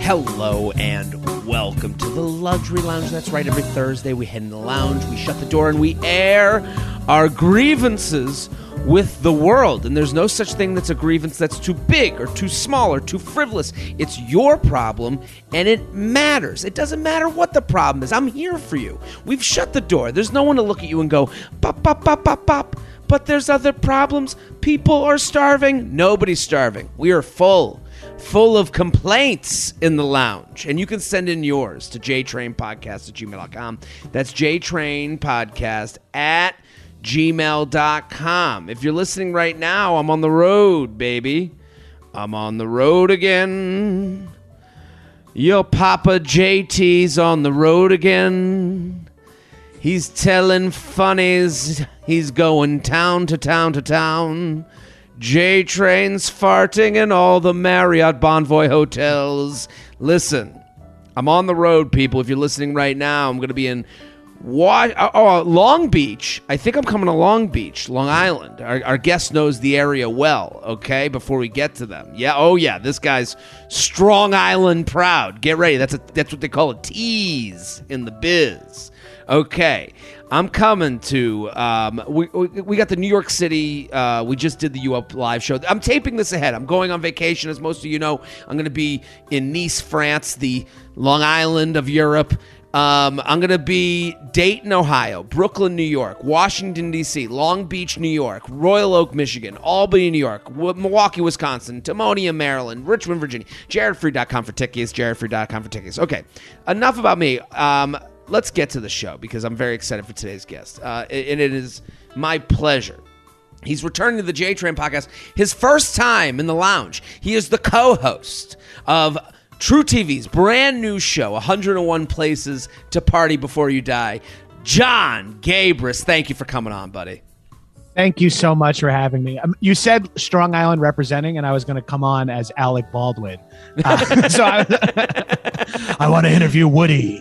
Hello and welcome to the Luxury Lounge. That's right, every Thursday we head in the lounge, we shut the door, and we air our grievances with the world. And there's no such thing that's a grievance that's too big or too small or too frivolous. It's your problem, and it matters. It doesn't matter what the problem is. I'm here for you. We've shut the door. There's no one to look at you and go, pop, pop, pop, pop, pop. But there's other problems. People are starving. Nobody's starving. We are full of complaints in the lounge. And you can send in yours to jtrainpodcast@gmail.com. That's jtrainpodcast@gmail.com. If you're listening right now, I'm on the road, baby. I'm on the road again. Your Papa JT's on the road again. He's telling funnies. He's going town to town to town. JTrain's farting in all the Marriott Bonvoy hotels. Listen, I'm on the road, people. If you're listening right now, I'm going to be in Long Beach. I think I'm coming to Long Beach, Long Island. Our guest knows the area well, okay, before we get to them. Yeah, oh yeah, this guy's Strong Island proud. Get ready. That's what they call a tease in the biz. Okay, I'm coming to, we got the New York City, we just did the U Up live show. I'm taping this ahead. I'm going on vacation, as most of you know. I'm going to be in Nice, France, the Long Island of Europe. I'm going to be Dayton, Ohio, Brooklyn, New York, Washington, D.C., Long Beach, New York, Royal Oak, Michigan, Albany, New York, Milwaukee, Wisconsin, Timonium, Maryland, Richmond, Virginia. JaredFreid.com for tickets, JaredFreid.com for tickets. Okay, enough about me. Let's get to the show because I'm very excited for today's guest. And it is my pleasure. He's returning to the JTrain podcast, his first time in the lounge. He is the co-host of True TV's brand new show, 101 Places to Party Before You Die. Jon Gabrus, thank you for coming on, buddy. Thank you so much for having me. You said Strong Island representing, and I was going to come on as Alec Baldwin. So I want to interview Woody.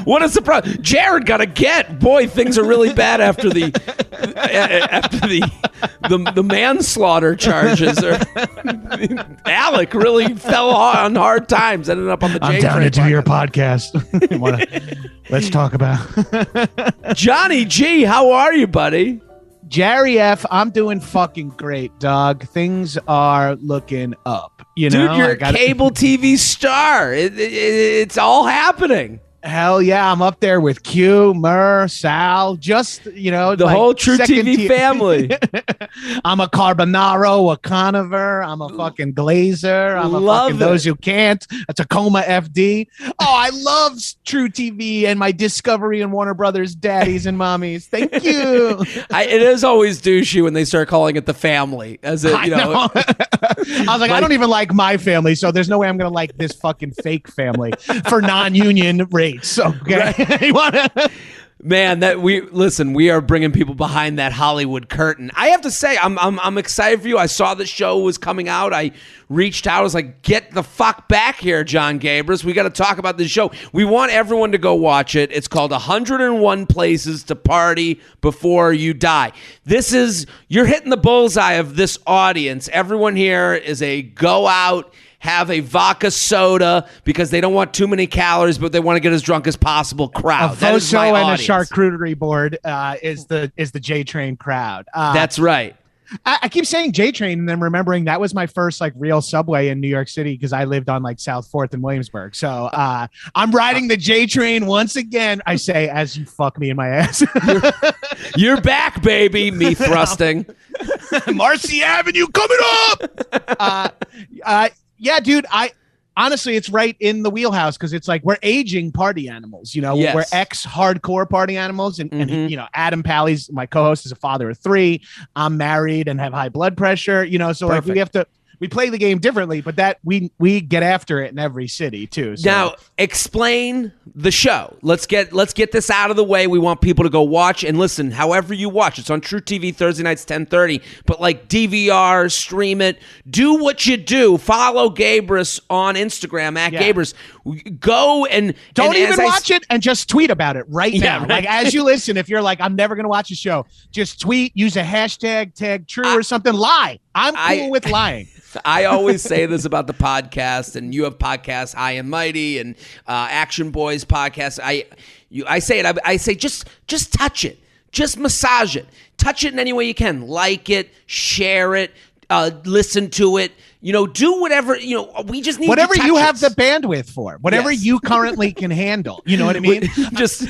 What a surprise! Jared got a get. Boy, things are really bad after the manslaughter charges. Alec really fell on hard times. Ended up on the. I'm down to do your podcast. Let's talk about Johnny G. How are you, buddy? Jerry F. I'm doing fucking great, dog. Things are looking up. You know, dude, you're a cable TV star. It's all happening. Hell yeah, I'm up there with Q, Murr, Sal, just, you know. The whole True TV family. I'm a Carbonaro, a Conover, I'm a fucking Glazer, I'm a fucking Those Who Can't, a Tacoma FD. Oh, I love True TV and my Discovery and Warner Brothers daddies and mommies. Thank you. It is always douchey when they start calling it the family. As it, you know. I was like, I don't even like my family, so there's no way I'm going to like this fucking fake family for non-union rates. Okay. Right. Man, we are bringing people behind that Hollywood curtain. I have to say, I'm excited for you. I saw the show was coming out. I reached out. I was like, get the fuck back here, Jon Gabrus. We got to talk about this show. We want everyone to go watch it. It's called 101 Places to Party Before You Die. You're hitting the bullseye of this audience. Everyone here is a go out, have a vodka soda because they don't want too many calories, but they want to get as drunk as possible crowd. A Foso and a charcuterie board is the JTrain crowd. That's right. I keep saying JTrain and then remembering that was my first like real subway in New York City because I lived on like South 4th and Williamsburg. So I'm riding the JTrain once again. I say as you fuck me in my ass. You're back, baby. Me thrusting. Marcy Avenue coming up. Yeah, dude, honestly, it's right in the wheelhouse because it's like we're aging party animals, you know, yes. We're ex-hardcore party animals. And you know, Adam Pally's my co-host is a father of 3. I'm married and have high blood pressure, you know, so Perfect. Like we play the game differently, but that we get after it in every city too. So. Now, explain the show. Let's get this out of the way. We want people to go watch and listen. However you watch, it's on True TV Thursday nights 10:30. But like DVR, stream it, do what you do. Follow Gabrus on Instagram @Gabrus. Go and don't and even watch it and just tweet about it right now. Right. Like as you listen, if you're like, I'm never going to watch the show, just tweet, use a hashtag, tag true or something. Lie. I'm cool with lying. I always say this about the podcast, and you have podcasts, High and Mighty and Action Boys podcast. I say it. I say just touch it, just massage it, touch it in any way you can. Like it, share it, listen to it. Do whatever. We just need whatever you have it. the bandwidth for. Whatever you currently can handle. You know what I mean? Just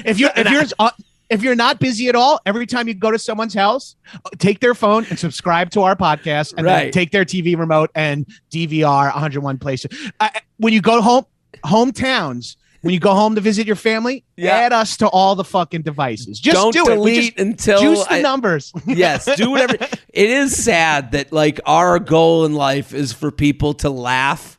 if you're not busy at all, every time you go to someone's house, take their phone and subscribe to our podcast, and then take their TV remote and DVR 101 places. When you go hometowns, when you go home to visit your family, add us to all the fucking devices. Just don't do delete it. Until juice the numbers. Yes, do whatever. It is sad that like our goal in life is for people to laugh.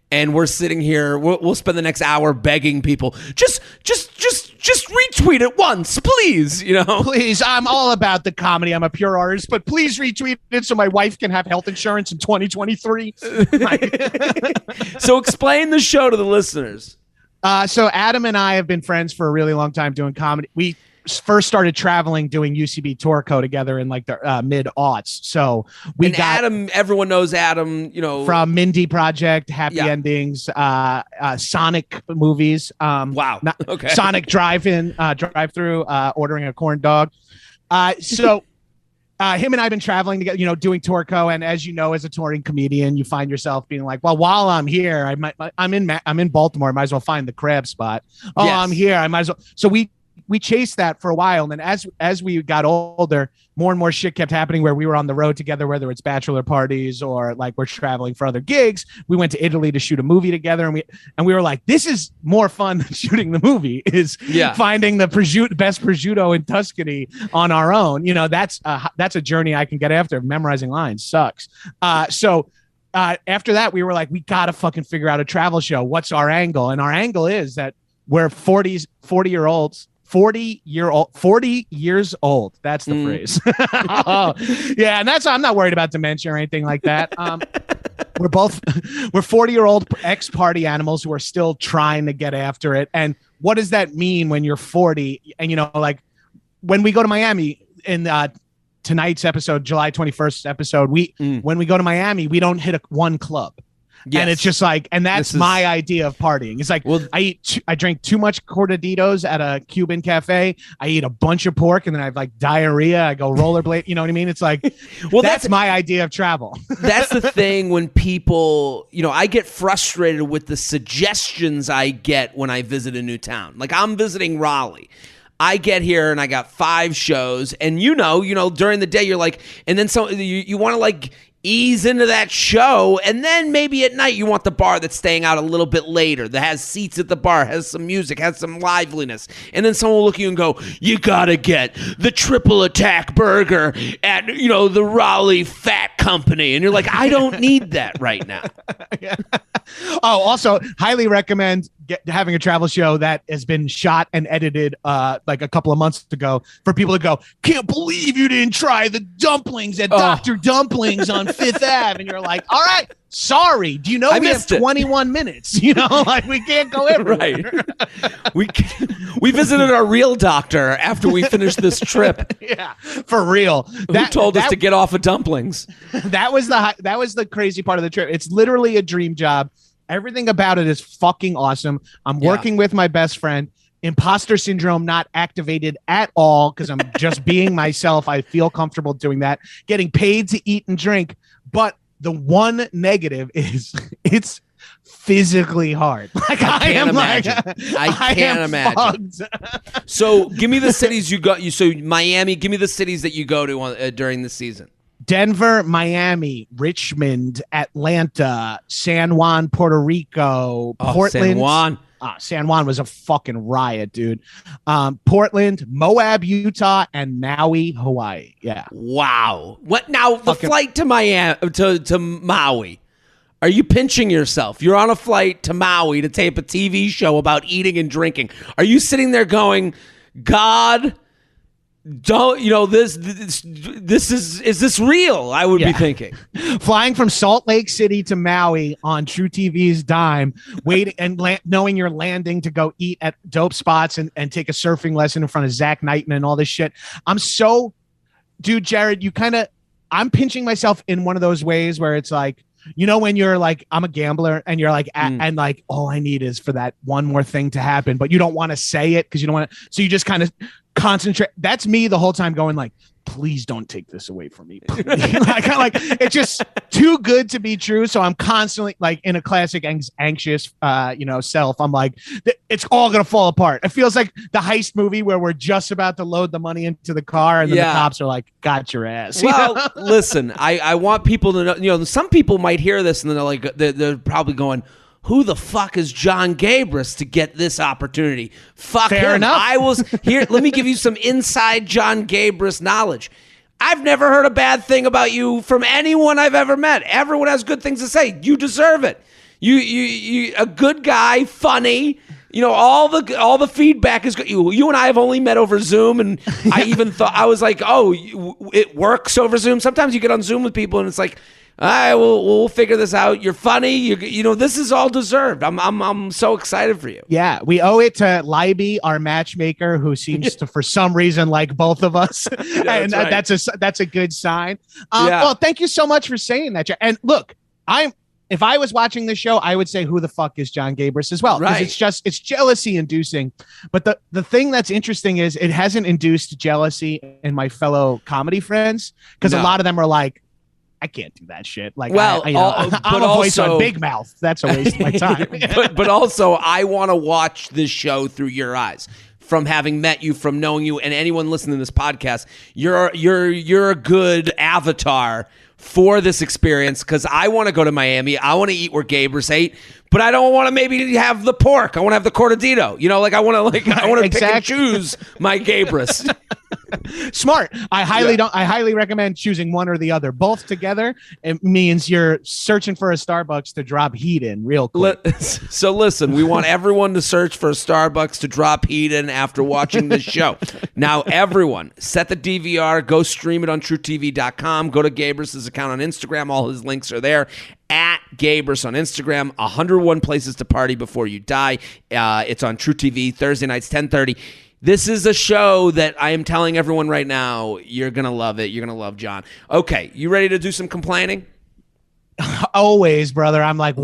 And we're sitting here. We'll spend the next hour begging people. Just retweet it once, please. Please. I'm all about the comedy. I'm a pure artist, but please retweet it so my wife can have health insurance in 2023. So explain the show to the listeners. So Adam and I have been friends for a really long time doing comedy. We first started traveling doing UCB Tourco together in like the mid-aughts. So we got Adam. Everyone knows Adam. From Mindy Project, Happy Endings, Sonic movies. Wow. Okay. Sonic drive-through, ordering a corn dog. So him and I have been traveling together, doing Tourco. And as you know, as a touring comedian, you find yourself being like, well, while I'm here, I'm in Baltimore. I might as well find the crab spot. Oh, yes. I'm here. I might as well. So we chased that for a while. And then as we got older, more and more shit kept happening where we were on the road together, whether it's bachelor parties or like we're traveling for other gigs. We went to Italy to shoot a movie together. And we were like, this is more fun than shooting the movie is finding the best prosciutto in Tuscany on our own. That's a journey I can get after. Memorizing lines sucks. So after that, we were like, we got to fucking figure out a travel show. What's our angle? And our angle is that we're 40 years old. That's the phrase. Yeah. And I'm not worried about dementia or anything like that. We're 40-year-old ex-party animals who are still trying to get after it. And what does that mean when you're 40? And, like when we go to Miami in tonight's episode, July 21st episode, when we go to Miami, we don't hit one club. Yes. And it's just like, and that's my idea of partying. It's like, I drink too much cortaditos at a Cuban cafe. I eat a bunch of pork and then I have like diarrhea. I go rollerblade. You know what I mean? It's like, that's my idea of travel. That's the thing when people, I get frustrated with the suggestions I get when I visit a new town. Like I'm visiting Raleigh. I get here and I got 5 shows and during the day you're like, and then you want to like ease into that show, and then maybe at night you want the bar that's staying out a little bit later, that has seats at the bar, has some music, has some liveliness, and then someone will look at you and go, you gotta get the triple attack burger at the Raleigh Fat Company, and you're like, I don't need that right now. Yeah. Oh, also highly recommend having a travel show that has been shot and edited like a couple of months ago for people to go, can't believe you didn't try the dumplings at Dr. Dumplings on Fifth Ave. And you're like, all right, sorry. Do you know we have 21 minutes? Like we can't go everywhere. Right. We visited our real doctor after we finished this trip. Yeah, for real. Who told us to get off of dumplings. That was the crazy part of the trip. It's literally a dream job. Everything about it is fucking awesome. I'm working with my best friend. Imposter syndrome not activated at all because I'm just being myself. I feel comfortable doing that. Getting paid to eat and drink. But the one negative is it's physically hard. Like I can't imagine. So give me the cities you go. So Miami. Give me the cities that you go to during the season. Denver, Miami, Richmond, Atlanta, San Juan, Puerto Rico, Portland. San Juan was a fucking riot, dude. Portland, Moab, Utah, and Maui, Hawaii. Yeah. Wow. What now? The flight to Miami to Maui. Are you pinching yourself? You're on a flight to Maui to tape a TV show about eating and drinking. Are you sitting there going, God, don't, this is this real? I would be thinking. Flying from Salt Lake City to Maui on True TV's dime, waiting and knowing you're landing to go eat at dope spots and take a surfing lesson in front of Zach Knighton and all this shit. Dude, Jared, I'm pinching myself in one of those ways where it's like, when you're like, I'm a gambler and you're like, and like, all I need is for that one more thing to happen, but you don't want to say it because you don't want to. So you just kind of concentrate. That's me the whole time going like, please don't take this away from me. like it's just too good to be true. So I'm constantly like in a classic anxious, self. I'm like, it's all going to fall apart. It feels like the heist movie where we're just about to load the money into the car and then the cops are like, got your ass. Well, listen, I want people to know, some people might hear this and they're probably going, who the fuck is Jon Gabrus to get this opportunity? Fuck Fair him. enough. I was here. Let me give you some inside Jon Gabrus knowledge. I've never heard a bad thing about you from anyone I've ever met. Everyone has good things to say. You deserve it. You a good guy, funny. All the feedback is good. You and I have only met over Zoom, and I even thought, I was like, oh, it works over Zoom. Sometimes you get on Zoom with people, and it's like, all right, we'll figure this out. You're funny. This is all deserved. I'm so excited for you. Yeah, we owe it to Libby, our matchmaker, who seems to, for some reason, like both of us, and that's a good sign. Well, thank you so much for saying that. And look, if I was watching this show, I would say, who the fuck is Jon Gabrus as well? Because it's jealousy inducing. But the thing that's interesting is it hasn't induced jealousy in my fellow comedy friends, because a lot of them are like, I can't do that shit. Like, I'm a voice on Big Mouth. That's a waste of my time. but also, I want to watch this show through your eyes. From having met you, from knowing you, and anyone listening to this podcast, you're a good avatar for this experience, because I want to go to Miami. I want to eat where Gabrus ate, but I don't want to maybe have the pork. I want to have the cortadito. I want to pick and choose my Gabrus. Smart. I highly recommend choosing one or the other. Both together, it means you're searching for a Starbucks to drop heat in real quick. So listen, we want everyone to search for a Starbucks to drop heat in after watching this show. Now, everyone, set the DVR, go stream it on TrueTV.com, go to Gabrus's account on Instagram. All his links are there. At Gabrus on Instagram. 101 places to party before you die. It's on True TV Thursday nights 10:30. This is a show that I am telling everyone right now, you're going to love it. You're going to love Jon. Okay, you ready to do some complaining? Always, brother. I'm like,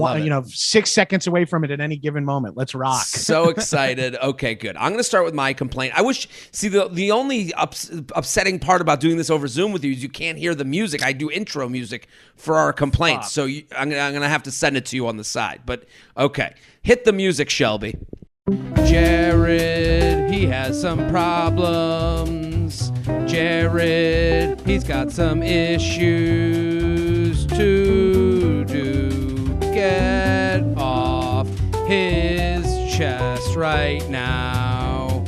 6 seconds away from it at any given moment. Let's rock. So excited. Okay, good. I'm going to start with my complaint. The only upsetting part about doing this over Zoom with you is you can't hear the music. I do intro music for our complaints, so I'm going to have to send it to you on the side. But, okay. Hit the music, Shelby. Jared, he has some problems. Jared, he's got some issues to do. Get off his chest right now.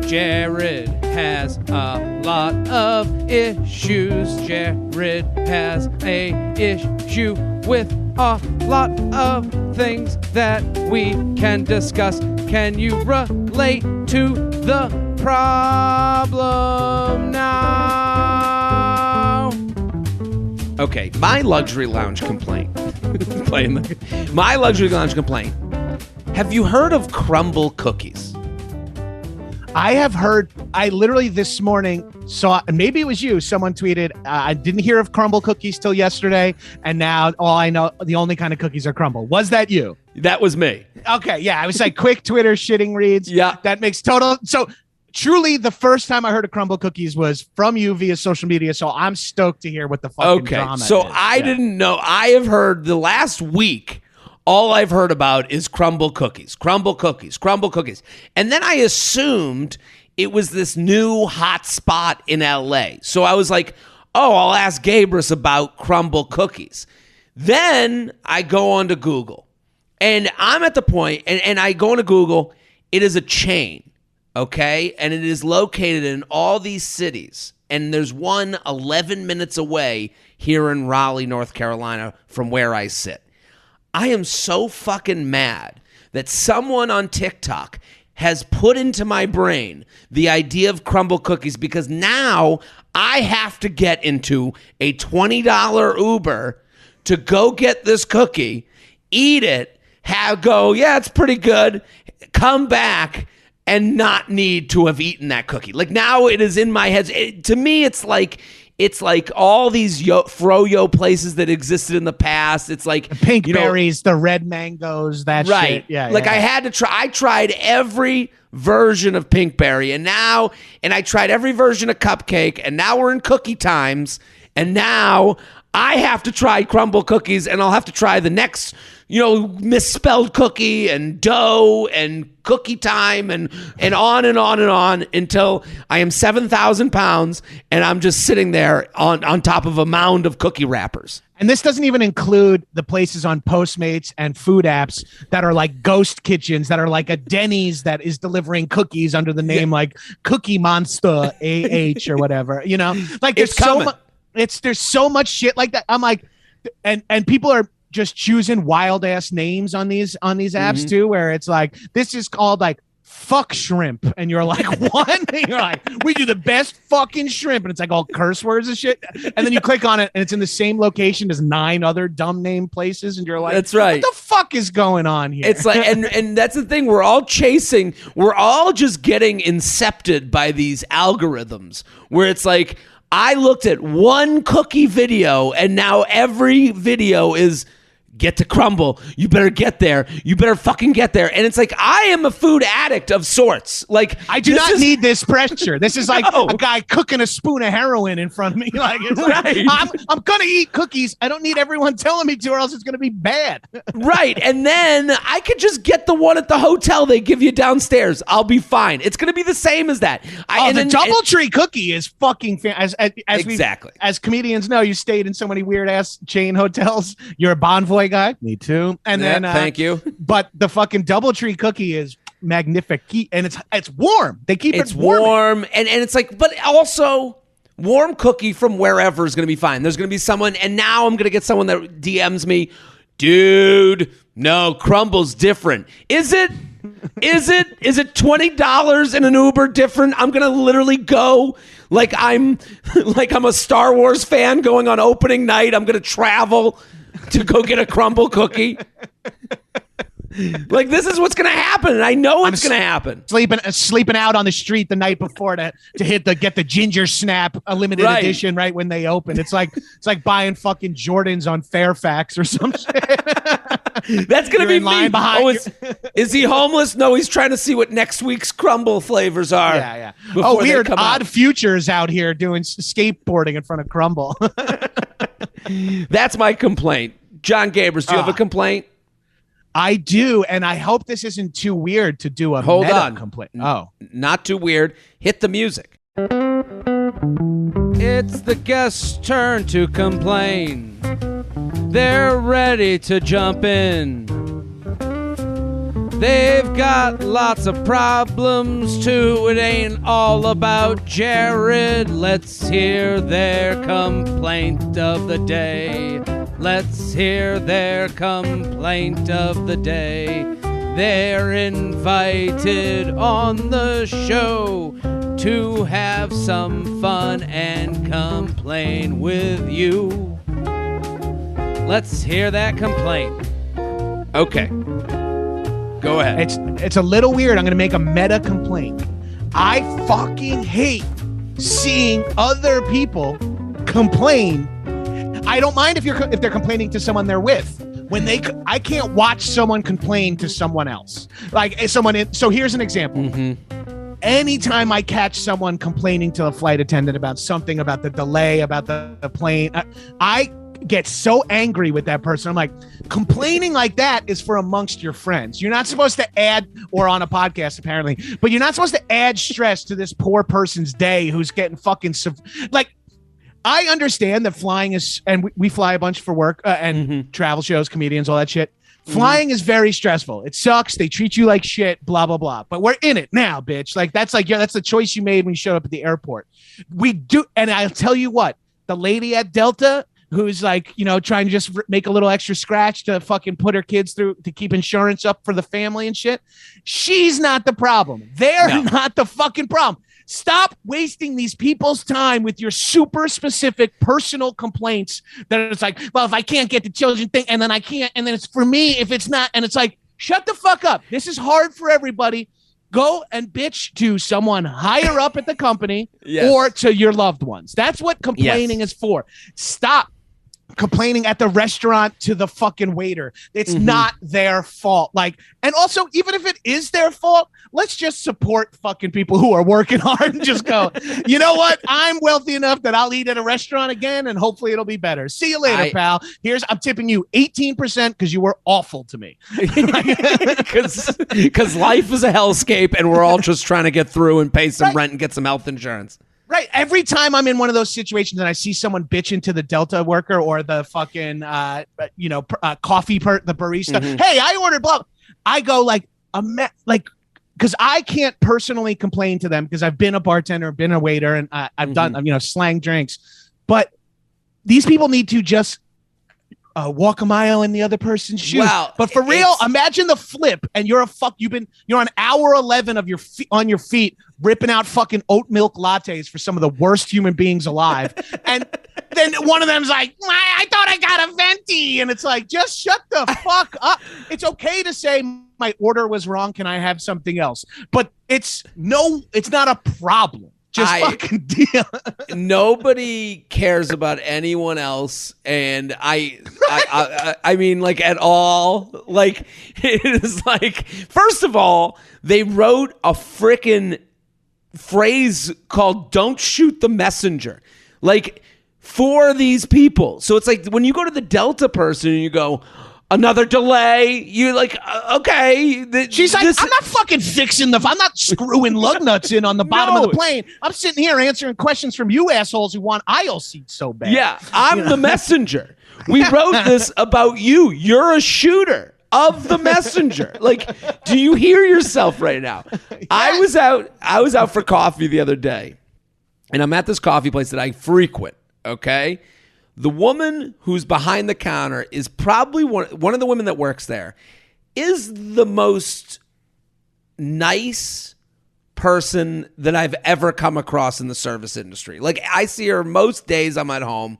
Jared has a lot of issues. Jared has a issue with a lot of things that we can discuss. Can you relate to the problem now? Okay, my luxury lounge complaint. My luxury lounge complaint. Have you heard of crumble cookies? I have heard. I literally this morning saw, maybe it was you, someone tweeted, I didn't hear of crumble cookies till yesterday, and now all I know, the only kind of cookies are crumble. Was that you? That was me. Okay, yeah, I was like quick Twitter shitting reads. Yeah. That makes total. So truly, the first time I heard of crumble cookies was from you via social media, so I'm stoked to hear what the fucking drama is. So I didn't know. I have heard the last week, all I've heard about is crumble cookies. And then I assumed it was this new hot spot in LA. So I was like, oh, I'll ask Gabrus about crumble cookies. Then I go on to Google. And I'm at the point, and I go into Google, it is a chain, okay? And it is located in all these cities. And there's one 11 minutes away here in Raleigh, North Carolina, from where I sit. I am so fucking mad that someone on TikTok has put into my brain the idea of crumble cookies, because now I have to get into a $20 Uber to go get this cookie, eat it, yeah, it's pretty good, come back, and not need to have eaten that cookie. Like, now it is in my head. To me, it's like all these froyo places that existed in the past. It's like the pink berries, the red mangoes, that right. shit. Yeah. Like, I had to try. I tried every version of pinkberry, and I tried every version of cupcake, and now we're in cookie times, and now I have to try crumble cookies, and I'll have to try the next, misspelled cookie and dough and cookie time and on and on and on until I am 7,000 pounds and I'm just sitting there on top of a mound of cookie wrappers. And this doesn't even include the places on Postmates and food apps that are like ghost kitchens, that are like a Denny's that is delivering cookies under the name like Cookie Monster AH or whatever, like there's so much shit like that. I'm like, and people are just choosing wild ass names on these apps too, where it's like, this is called like fuck shrimp, and you're like, what? And you're like, we do the best fucking shrimp, and it's like all curse words and shit, and then you click on it and it's in the same location as 9 other dumb name places, and you're like, that's right, what the fuck is going on here? It's like, and that's the thing, we're all just getting incepted by these algorithms where it's like, I looked at one cookie video and now every video is get to crumble. You better get there. You better fucking get there. And it's like, I am a food addict of sorts. Like, I do not need this pressure. This is like a guy cooking a spoon of heroin in front of me. Like, it's right. I'm going to eat cookies. I don't need everyone telling me to, or else it's going to be bad. Right. And then I could just get the one at the hotel they give you downstairs. I'll be fine. It's going to be the same as that. The DoubleTree cookie is fucking as exactly. As comedians know, you stayed in so many weird ass chain hotels. You're a Bonvoy guy. Me too. And then thank you. But the fucking DoubleTree cookie is magnifique, and it's warm. They keep it's it warm. And it's like, but also warm cookie from wherever is going to be fine. There's going to be someone, and now I'm going to get someone that DMs me, dude, no, crumble's different. Is it $20 in an Uber different? I'm gonna literally go like I'm a Star Wars fan going on opening night. I'm gonna travel to go get a crumble cookie. Like, this is what's gonna happen, and I know it's gonna happen. Sleeping out on the street the night before to get the ginger snap, a limited edition right when they open. It's like buying fucking Jordans on Fairfax or some shit. That's gonna be me. Is he homeless? No, he's trying to see what next week's crumble flavors are. Yeah. Oh, weird. Odd Futures out here doing skateboarding in front of Crumble. That's my complaint. Jon Gabrus, do you have a complaint? I do, and I hope this isn't too weird to do a meta complaint. Oh, not too weird. Hit the music. It's the guest's turn to complain. They're ready to jump in. They've got lots of problems too. It ain't all about Jared. Let's hear their complaint of the day. Let's hear their complaint of the day. They're invited on the show to have some fun and complain with you. Let's hear that complaint. Okay. Go ahead. It's a little weird. I'm going to make a meta complaint. I fucking hate seeing other people complain. I don't mind if they're complaining to someone they're with. I can't watch someone complain to someone else. So here's an example. Mm-hmm. Anytime I catch someone complaining to a flight attendant about something, about the delay, about the plane, I get so angry with that person. I'm like, complaining like that is for amongst your friends. You're not supposed to add, or on a podcast apparently, but you're not supposed to add stress to this poor person's day who's getting fucking like. I understand that flying is, and we fly a bunch for work and travel shows, comedians, all that shit. Flying is very stressful. It sucks. They treat you like shit, blah, blah, blah. But we're in it now, bitch. That's the choice you made when you showed up at the airport. We do. And I'll tell you what, the lady at Delta who's like, trying to just make a little extra scratch to fucking put her kids through to keep insurance up for the family and shit. She's not the problem. They're not the fucking problem. Stop wasting these people's time with your super specific personal complaints that it's like, well, if I can't get the children thing, and then I can't, and then it's for me if it's not, and it's like, shut the fuck up. This is hard for everybody. Go and bitch to someone higher up at the company or to your loved ones. That's what complaining is for. Stop complaining at the restaurant to the fucking waiter. It's not their fault. And also, even if it is their fault, let's just support fucking people who are working hard and just go, you know what? I'm wealthy enough that I'll eat at a restaurant again and hopefully it'll be better. See you later, pal. I'm tipping you 18% because you were awful to me. Because life is a hellscape and we're all just trying to get through and pay some rent and get some health insurance. Right. Every time I'm in one of those situations and I see someone bitching to the Delta worker or the fucking, the barista, hey, I ordered blah. I go because I can't personally complain to them because I've been a bartender, been a waiter, and I've done, slang drinks. But these people need to just walk a mile in the other person's shoes. Wow. But for real, imagine the flip, and you're on hour 11 of on your feet, ripping out fucking oat milk lattes for some of the worst human beings alive. And then one of them's like, I thought I got a venti. And it's like, just shut the fuck up. It's okay to say my order was wrong. Can I have something else? But it's not a problem. Just fucking deal. Nobody cares about anyone else, and I mean, at all. It is first of all, they wrote a frickin' phrase called "Don't shoot the messenger," for these people. So it's when you go to the Delta person and you go, another delay. You're okay. She's like, I'm not fucking fixing I'm not screwing lug nuts in on the bottom of the plane. I'm sitting here answering questions from you assholes who want aisle seats so bad. Yeah, I'm the messenger. We wrote this about you. You're a shooter of the messenger. Do you hear yourself right now? Yeah. I was out for coffee the other day, and I'm at this coffee place that I frequent. Okay. The woman who's behind the counter is probably one of the women that works there is the most nice person that I've ever come across in the service industry. I see her most days I'm at home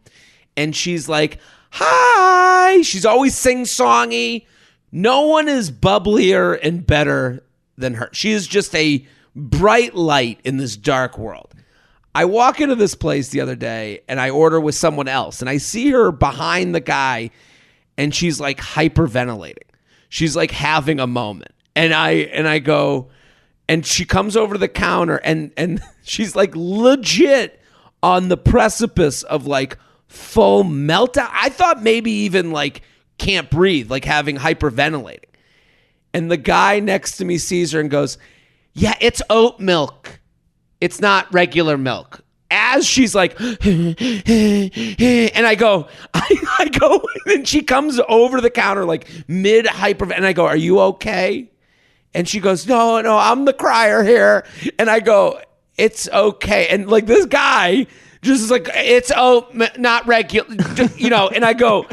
and she's like, hi. She's always sing-songy. No one is bubblier and better than her. She is just a bright light in this dark world. I walk into this place the other day and I order with someone else and I see her behind the guy and she's hyperventilating. She's having a moment. And I go, and she comes over to the counter and she's legit on the precipice of full meltdown. I thought maybe even can't breathe, having hyperventilating. And the guy next to me sees her and goes, yeah, it's oat milk. It's not regular milk. As she's and I go, and she comes over to the counter mid hyper, and I go, are you okay? And she goes, no, I'm the crier here. And I go, it's okay. And this guy just is it's not regular, and I go,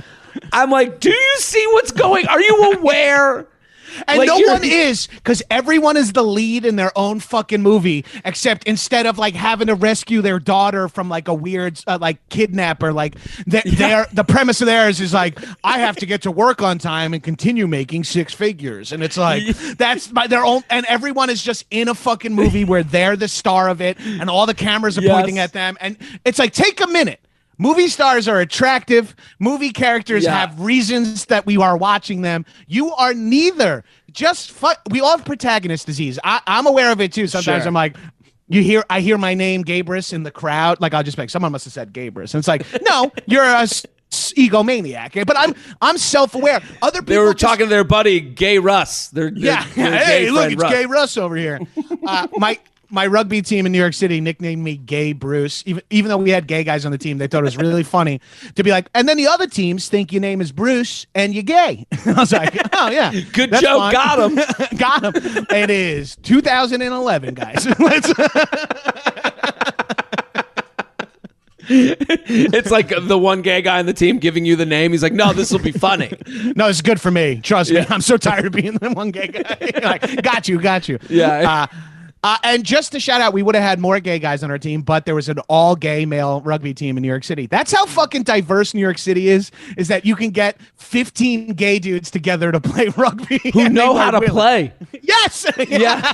I'm do you see what's going? Are you aware? And no one is, because everyone is the lead in their own fucking movie, except instead of having to rescue their daughter from a weird kidnapper, the premise of theirs is I have to get to work on time and continue making six figures, and it's that's their own, and everyone is just in a fucking movie where they're the star of it, and all the cameras are pointing at them, and it's take a minute. Movie stars are attractive. Movie characters have reasons that we are watching them. You are neither. We all have protagonist disease. I'm aware of it too. Sometimes I'm I hear my name, Gabrus, in the crowd. I'll just someone must have said Gabrus. And it's no, you're a egomaniac. But I'm self-aware. Other people they were talking to their buddy, Gay Russ. Hey, look, it's Russ. Gay Russ over here. My rugby team in New York City nicknamed me Gay Bruce. Even though we had gay guys on the team, they thought it was really funny to be and then the other teams think your name is Bruce and you're gay. I was oh, yeah. Good joke. Fine. Got him. Got him. It is 2011, guys. It's like the one gay guy on the team giving you the name. He's like, no, this will be funny. No, it's good for me. Trust me. I'm so tired of being the one gay guy. Like, got you. Yeah. And just to shout out, we would have had more gay guys on our team, but there was an all-gay male rugby team in New York City. That's how fucking diverse New York City is that you can get 15 gay dudes together to play rugby. Who know how to play. Yes! Yeah.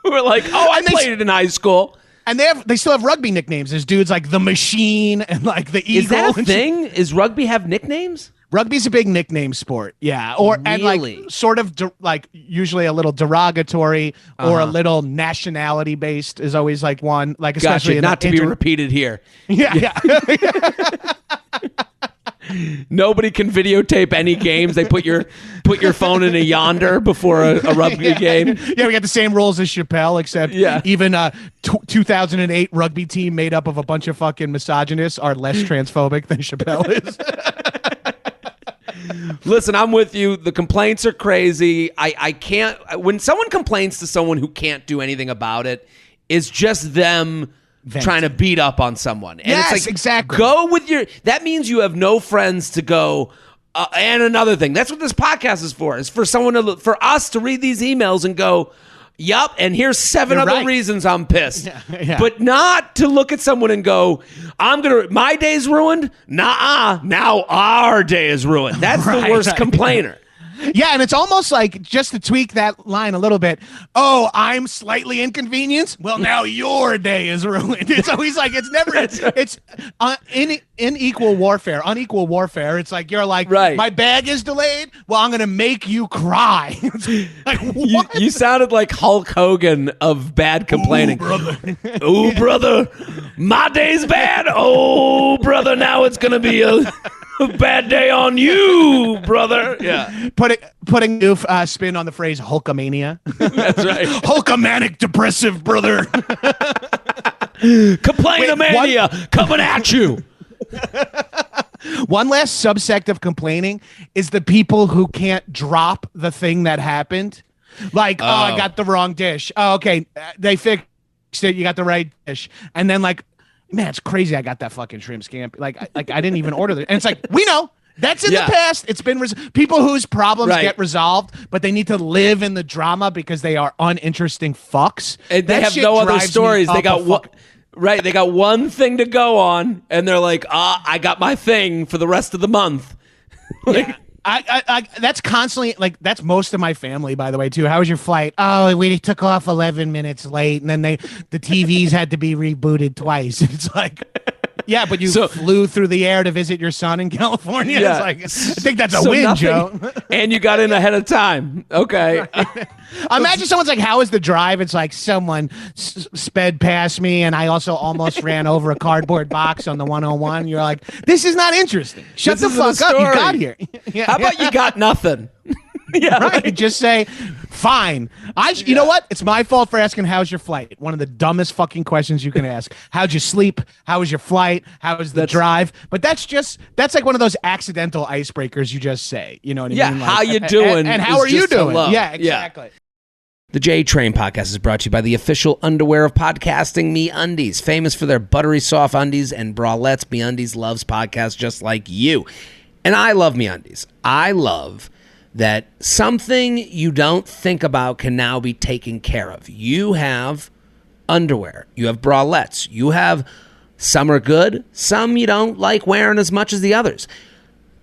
We're like, I played it in high school. And they still have rugby nicknames. There's dudes like the Machine and like the Eagle. Is that a thing? Is rugby have nicknames? Rugby's a big nickname sport, yeah. And like sort of like usually a little derogatory or a little nationality based is always like one, like especially not to be repeated here. Yeah. Nobody can videotape any games. They put your phone in a yonder before a rugby game. Yeah, we got the same rules as Chappelle, except even 2008 rugby team made up of a bunch of fucking misogynists are less transphobic than Chappelle is. Listen, I'm with you. The complaints are crazy. I can't. When someone complains to someone who can't do anything about it, it's just them trying to beat up on someone. And yes, it's like, exactly. Go with that means you have no friends to go. And another thing, that's what this podcast is for. Is for for us to read these emails and go, yup, and here's 7 other reasons I'm pissed. Yeah. But not to look at someone and go, my day's ruined? Nah, now our day is ruined. That's the worst complainer. Yeah, and it's almost like, just to tweak that line a little bit, I'm slightly inconvenienced? Well, now your day is ruined. It's always like, it's never, it's unequal warfare. It's like, you're like, my bag is delayed? Well, I'm going to make you cry. Like, what? You sounded like Hulk Hogan of bad complaining. Ooh, brother. My day's bad. Oh, brother, now it's going to be a bad day on you, brother. Yeah. Putting new spin on the phrase Hulkamania. That's right. Hulkamanic depressive, brother. Complain-a-mania coming at you. One last subsect of complaining is the people who can't drop the thing that happened. Like, I got the wrong dish. Oh, okay. They fixed it. You got the right dish. And then like, man, it's crazy. I got that fucking shrimp scampi. I didn't even order it. And it's like, we know that's in the past. It's been people whose problems get resolved, but they need to live in the drama because they are uninteresting fucks. And they have no other stories. They got one. Right, they got one thing to go on, and they're like, I got my thing for the rest of the month. Like, I that's constantly, like, that's most of my family, by the way, too. How was your flight? Oh, we took off 11 minutes late, and then the TVs had to be rebooted twice. It's like, yeah, but you flew through the air to visit your son in California. Yeah. It's like, I think that's a win, Joe. And you got in ahead of time. Okay. Imagine someone's like, how was the drive? It's like, someone sped past me, and I also almost ran over a cardboard box on the 101. You're like, this is not interesting. Shut the fuck up. You got here. How about you got nothing? Yeah, right. Just say, fine. You know what? It's my fault for asking, how's your flight? One of the dumbest fucking questions you can ask. How'd you sleep? How was your flight? How was the drive? But that's like one of those accidental icebreakers you just say. You know what I mean? Yeah, like, how you doing? And how are you doing? Hello. Yeah, exactly. Yeah. The JTrain podcast is brought to you by the official underwear of podcasting, MeUndies. Famous for their buttery soft undies and bralettes, MeUndies loves podcasts just like you. And I love MeUndies. I love that something you don't think about can now be taken care of. You have underwear. You have bralettes. You have, some are good, some you don't like wearing as much as the others.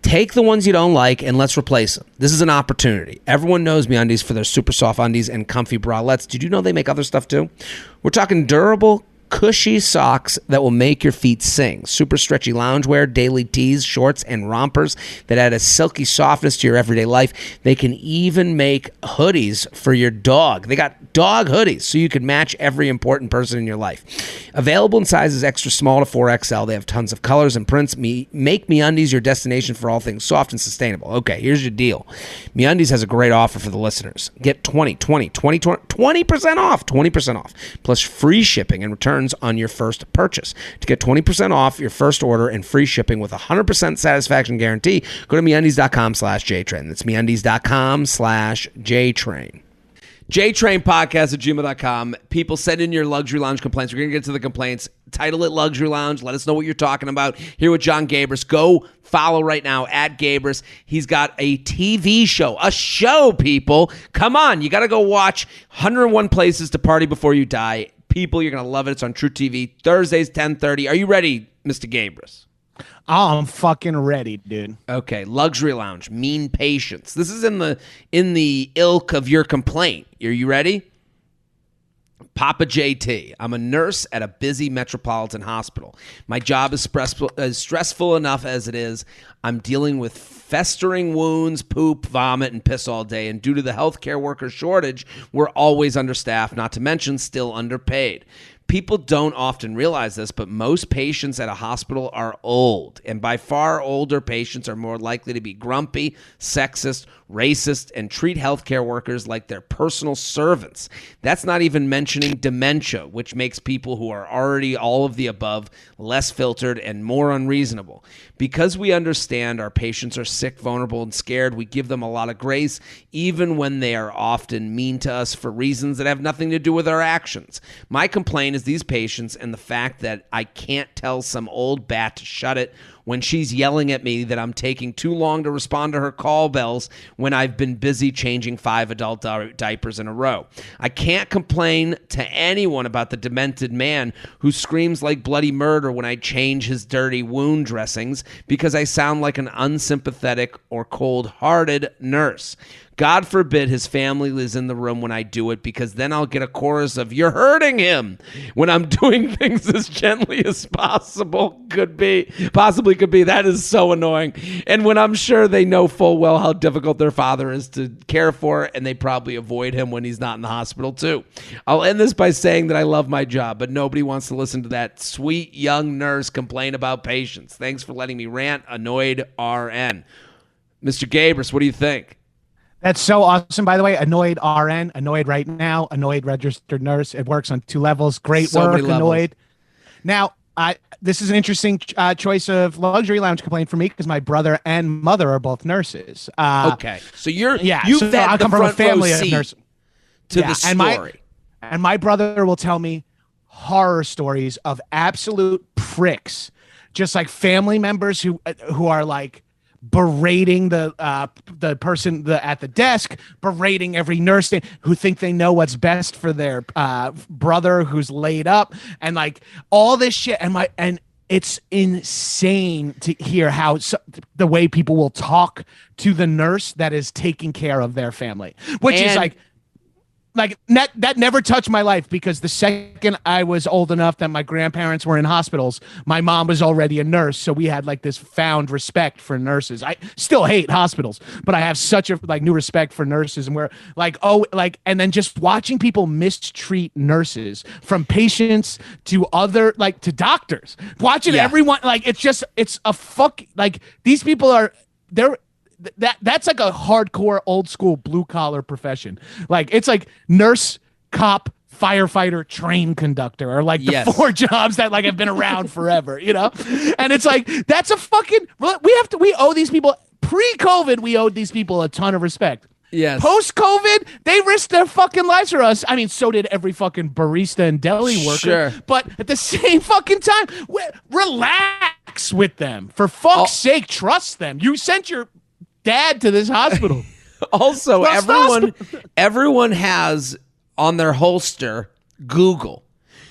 Take the ones you don't like and let's replace them. This is an opportunity. Everyone knows MeUndies for their super soft undies and comfy bralettes. Did you know they make other stuff too? We're talking durable, cushy socks that will make your feet sing. Super stretchy loungewear, daily tees, shorts, and rompers that add a silky softness to your everyday life. They can even make hoodies for your dog. They got dog hoodies so you can match every important person in your life. Available in sizes extra small to 4XL. They have tons of colors and prints. Make MeUndies your destination for all things soft and sustainable. Okay, here's your deal. MeUndies has a great offer for the listeners. Get 20% off, plus free shipping and returns on your first purchase. To get 20% off your first order and free shipping with a 100% satisfaction guarantee, go to MeUndies.com/JTrain. That's MeUndies.com/JTrain. JTrainPodcast@gmail.com. People send in your luxury lounge complaints. We're going to get to the complaints. Title it Luxury Lounge. Let us know what you're talking about. Here with Jon Gabrus. Go follow right now at Gabrus. He's got a TV show. A show, people. Come on. You got to go watch 101 Places to Party Before You Die. People, you're going to love it. It's on True TV. Thursdays, 10:30. Are you ready, Mr. Gabrus? Oh, I'm fucking ready, dude. Okay, Luxury Lounge, Mean Patients. This is in the ilk of your complaint. Are you ready? Papa JT. I'm a nurse at a busy metropolitan hospital. My job is stressful enough as it is. I'm dealing with festering wounds, poop, vomit, and piss all day. And due to the healthcare worker shortage, we're always understaffed, not to mention still underpaid. People don't often realize this, but most patients at a hospital are old. And by far, older patients are more likely to be grumpy, sexist, racist, and treat healthcare workers like their personal servants. That's not even mentioning dementia, which makes people who are already all of the above less filtered and more unreasonable. Because we understand our patients are sick, vulnerable, and scared, we give them a lot of grace, even when they are often mean to us for reasons that have nothing to do with our actions. My complaint is these patients and the fact that I can't tell some old bat to shut it when she's yelling at me that I'm taking too long to respond to her call bells when I've been busy changing 5 adult diapers in a row. I can't complain to anyone about the demented man who screams like bloody murder when I change his dirty wound dressings because I sound like an unsympathetic or cold-hearted nurse. God forbid his family is in the room when I do it, because then I'll get a chorus of "you're hurting him" when I'm doing things as gently as possibly could be. That is so annoying. And when I'm sure they know full well how difficult their father is to care for, and they probably avoid him when he's not in the hospital too. I'll end this by saying that I love my job, but nobody wants to listen to that sweet young nurse complain about patients. Thanks for letting me rant. Annoyed RN. Mr. Gabrus, what do you think? That's so awesome, by the way. Annoyed RN, annoyed right now, annoyed registered nurse. It works on 2 levels. Great so work, annoyed. Now, this is an interesting choice of luxury lounge complaint for me because my brother and mother are both nurses. Okay, so you've so I come from a family of nurses to the story. And my brother will tell me horror stories of absolute pricks, just like family members who are like berating the person at the desk, berating every nurse who think they know what's best for their brother who's laid up, and like all this shit. And it's insane to hear how the way people will talk to the nurse that is taking care of their family, which is like that never touched my life, because the second I was old enough that my grandparents were in hospitals, my mom was already a nurse. So we had like this found respect for nurses. I still hate hospitals, but I have such a new respect for nurses. And we're and then just watching people mistreat nurses, from patients to other, to doctors, watching everyone, it's a fuck, these people are, that's like a hardcore old school blue collar profession. It's like nurse, cop, firefighter, train conductor are the 4 jobs that have been around forever, and it's that's a fucking, we owe these people. Pre-COVID, we owed these people a ton of respect. Yes. Post-COVID, they risked their fucking lives for us. I mean, so did every fucking barista and deli worker. Sure. But at the same fucking time, relax with them. For fuck's sake, trust them. You sent your dad to this hospital. Also, everyone has on their holster Google.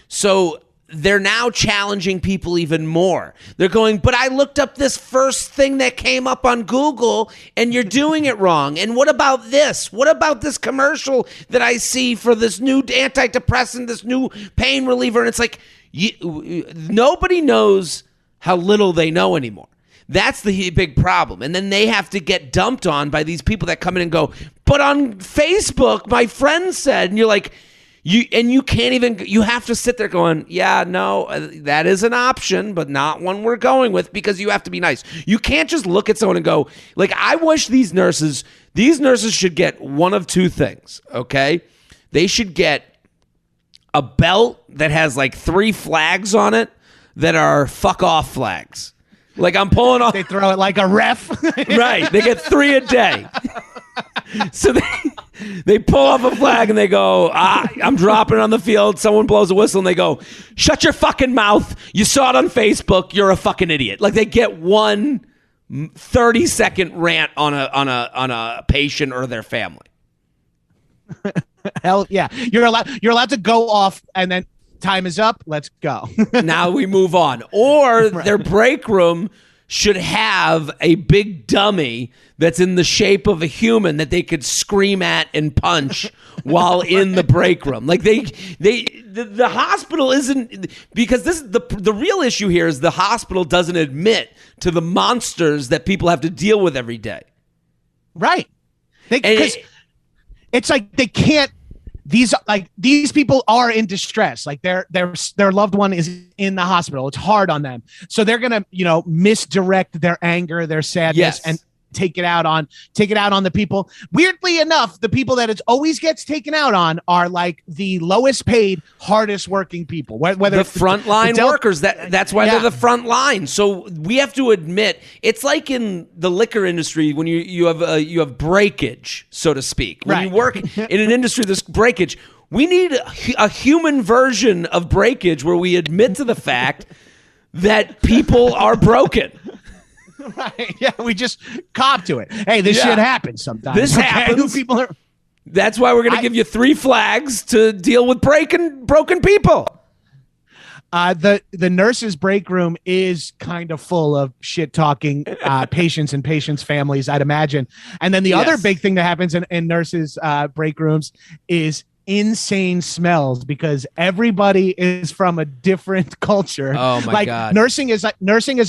So they're now challenging people even more. They're going, but I looked up this first thing that came up on Google and you're doing it wrong. And what about this? What about this commercial that I see for this new antidepressant, this new pain reliever? And it's like, nobody knows how little they know anymore. That's the big problem. And then they have to get dumped on by these people that come in and go, but on Facebook, my friend said, and you're like, you can't even, you have to sit there going, yeah, no, that is an option, but not one we're going with, because you have to be nice. You can't just look at someone and go, I wish these nurses should get one of 2 things, okay? They should get a belt that has 3 flags on it that are fuck off flags. I'm pulling off. They throw it like a ref. Right. They get 3 a day. So They pull off a flag and they go, I'm dropping it on the field. Someone blows a whistle and they go, shut your fucking mouth. You saw it on Facebook. You're a fucking idiot. Like they get one 30-second rant on a patient or their family. Hell yeah. You're allowed to go off and then time is up. Let's go. Now we move on. Or their break room should have a big dummy that's in the shape of a human that they could scream at and punch while in the break room. Like the hospital isn't, because this is the real issue here is the hospital doesn't admit to the monsters that people have to deal with every day. Right. Because it's like they can't. These people are in distress. Like their loved one is in the hospital. It's hard on them. So they're going to, misdirect their anger, their sadness, and take it out on the people. Weirdly enough, the people that it always gets taken out on are like the lowest paid, hardest working people. Whether the frontline workers, that's why they're the front line. So we have to admit, it's like in the liquor industry when you have breakage, so to speak. When you work in an industry, there's breakage. We need a human version of breakage where we admit to the fact that people are broken. Right. Yeah, we just cop to it. Hey, this shit happens sometimes. This happens. People are. That's why we're going to give you 3 flags to deal with broken people. The nurses' break room is kind of full of shit talking patients and patients' families, I'd imagine. And then the other big thing that happens in nurses' break rooms is insane smells because everybody is from a different culture. Oh my God. Nursing is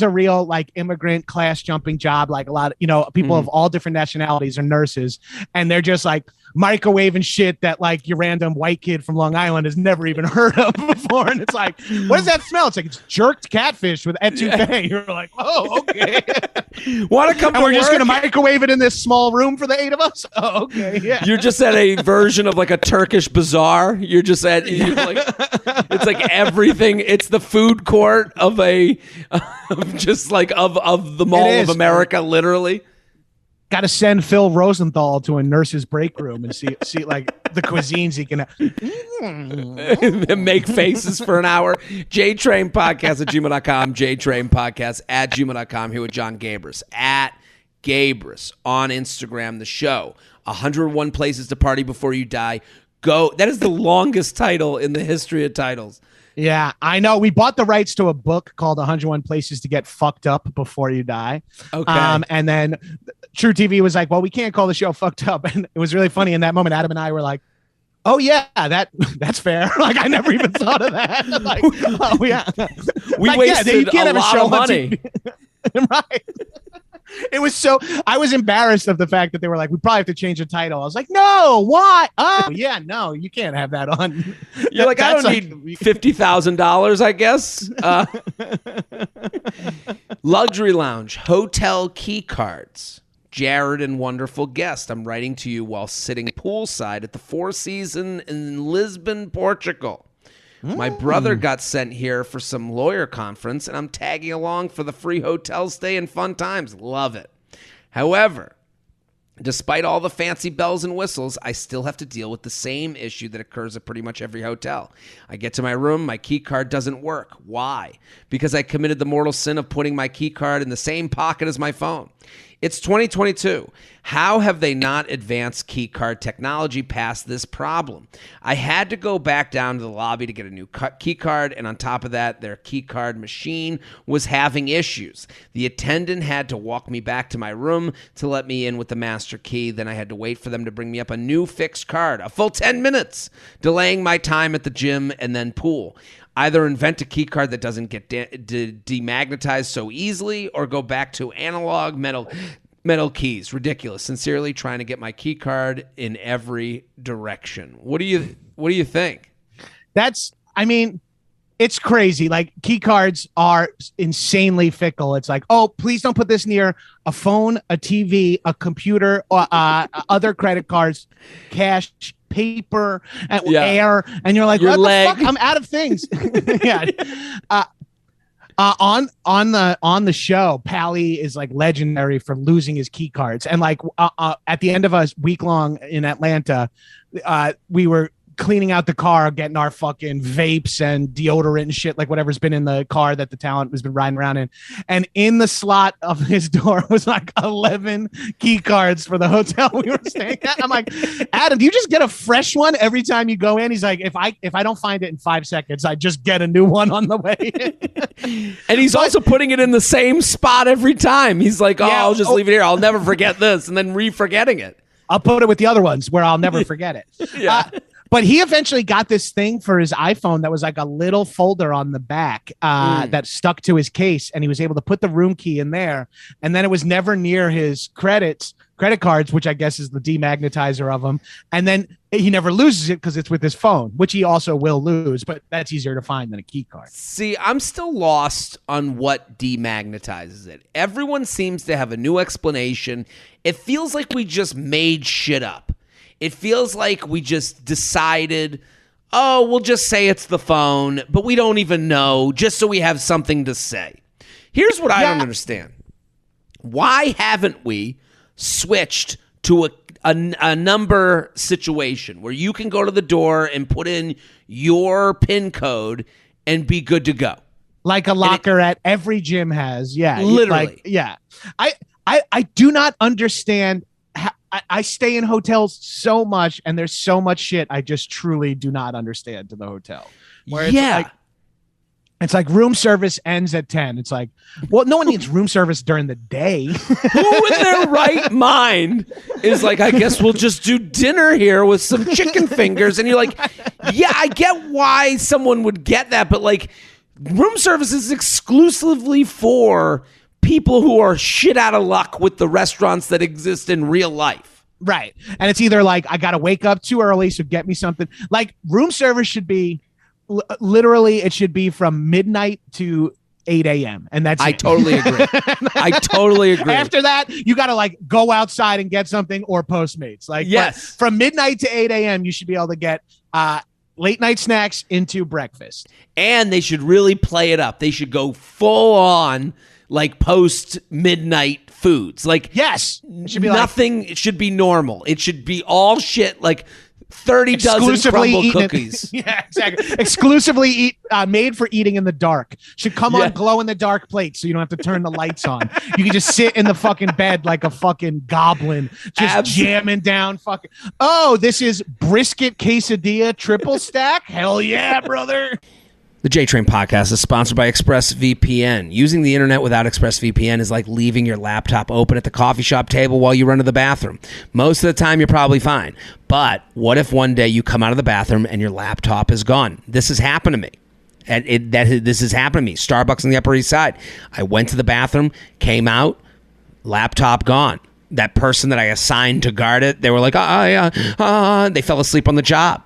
a real like immigrant class jumping job. Like a lot of, people of all different nationalities are nurses, and they're just like microwaving shit that like your random white kid from Long Island has never even heard of before. And it's like, what does that smell? It's like, it's jerked catfish with etouffee. You're like, oh, okay. Want to come and to we're work? Just going to microwave it in this small room for the 8 of us? Oh, okay. Yeah. You're just at a version of like a Turkish bazaar. You're just at, it's like everything. It's the food court of the Mall of America, literally. Got to send Phil Rosenthal to a nurse's break room and see like the cuisines he can have. Make faces for an hour. JTrain podcast at gmail.com. JTrain podcast at gmail.com. Here with Jon Gabrus at Gabrus on Instagram. The show 101 Places to Party Before You Die. Go. That is the longest title in the history of titles. Yeah, I know. We bought the rights to a book called 101 Places to Get Fucked Up Before You Die. Okay. And then True TV was like, well, we can't call the show Fucked Up. And it was really funny in that moment. Adam and I were like, oh yeah, that's fair. Like I never even thought of that. Like, oh yeah. We like, wasted a lot of money. Right. It was so, I was embarrassed of the fact that they were like, we probably have to change the title. I was like, no, why? Oh yeah, no, you can't have that on. You're like, I don't need $50,000, I guess. Luxury Lounge, hotel key cards. Jared and wonderful guest. I'm writing to you while sitting poolside at the Four Seasons in Lisbon, Portugal. My brother got sent here for some lawyer conference, and I'm tagging along for the free hotel stay and fun times. Love it. However, despite all the fancy bells and whistles, I still have to deal with the same issue that occurs at pretty much every hotel. I get to my room, my key card doesn't work. Why? Because I committed the mortal sin of putting my key card in the same pocket as my phone. It's 2022. How have they not advanced key card technology past this problem? I had to go back down to the lobby to get a new key card, and on top of that, their key card machine was having issues. The attendant had to walk me back to my room to let me in with the master key. Then I had to wait for them to bring me up a new fixed card, a full 10 minutes, delaying my time at the gym and then pool. Either invent a key card that doesn't get demagnetized so easily, or go back to analog metal keys. Ridiculous. Sincerely, trying to get my key card in every direction. What do you think? It's crazy. Like key cards are insanely fickle. It's like, oh, please don't put this near a phone, a TV, a computer, or other credit cards, cash, paper, air, and you're like, what the fuck? I'm out of things. Yeah. On the show, Pally is like legendary for losing his key cards, and like at the end of a week long in Atlanta, we were cleaning out the car, getting our fucking vapes and deodorant and shit, like whatever's been in the car that the talent has been riding around in. And in the slot of his door was like 11 key cards for the hotel we were staying at. I'm like, Adam, do you just get a fresh one every time you go in? He's like, if I don't find it in 5 seconds, I just get a new one on the way. And he's also putting it in the same spot every time. He's like, I'll just leave it here. I'll never forget this. And then re-forgetting it. I'll put it with the other ones where I'll never forget it. Yeah. But he eventually got this thing for his iPhone that was like a little folder on the back that stuck to his case, and he was able to put the room key in there. And then it was never near his credit cards, which I guess is the demagnetizer of them. And then he never loses it because it's with his phone, which he also will lose, but that's easier to find than a key card. See, I'm still lost on what demagnetizes it. Everyone seems to have a new explanation. It feels like we just made shit up. It feels like we just decided, we'll just say it's the phone, but we don't even know, just so we have something to say. Here's what I don't understand. Why haven't we switched to a number situation where you can go to the door and put in your PIN code and be good to go? Like a locker at every gym has. Yeah. Literally. I do not understand. I stay in hotels so much, and there's so much shit I just truly do not understand to the hotel. Where it's like room service ends at 10. It's like, well, no one needs room service during the day. Who in their right mind is like, I guess we'll just do dinner here with some chicken fingers? And you're like, yeah, I get why someone would get that, but like, room service is exclusively for people who are shit out of luck with the restaurants that exist in real life. Right. And it's either like, I got to wake up too early, so get me something. Like, room service should be, literally, it should be from midnight to 8 a.m. And that's it. Totally agree. I totally agree. After that, you got to like go outside and get something or Postmates. Like, yes. From midnight to 8 a.m., you should be able to get late night snacks into breakfast. And they should really play it up. They should go full on like post midnight foods. Like, yes, it should be nothing. It should be normal. It should be all shit like 30 dozen crumble cookies. Yeah, exactly. Exclusively made for eating in the dark. Should come on glow in the dark plates, so you don't have to turn the lights on. You can just sit in the fucking bed like a fucking goblin, just jamming down fucking. Oh, this is brisket quesadilla triple stack. Hell yeah, brother. The JTrain podcast is sponsored by ExpressVPN. Using the internet without ExpressVPN is like leaving your laptop open at the coffee shop table while you run to the bathroom. Most of the time, you're probably fine. But what if one day you come out of the bathroom and your laptop is gone? This has happened to me. This has happened to me. Starbucks on the Upper East Side. I went to the bathroom, came out, laptop gone. That person that I assigned to guard it, they were like, they fell asleep on the job.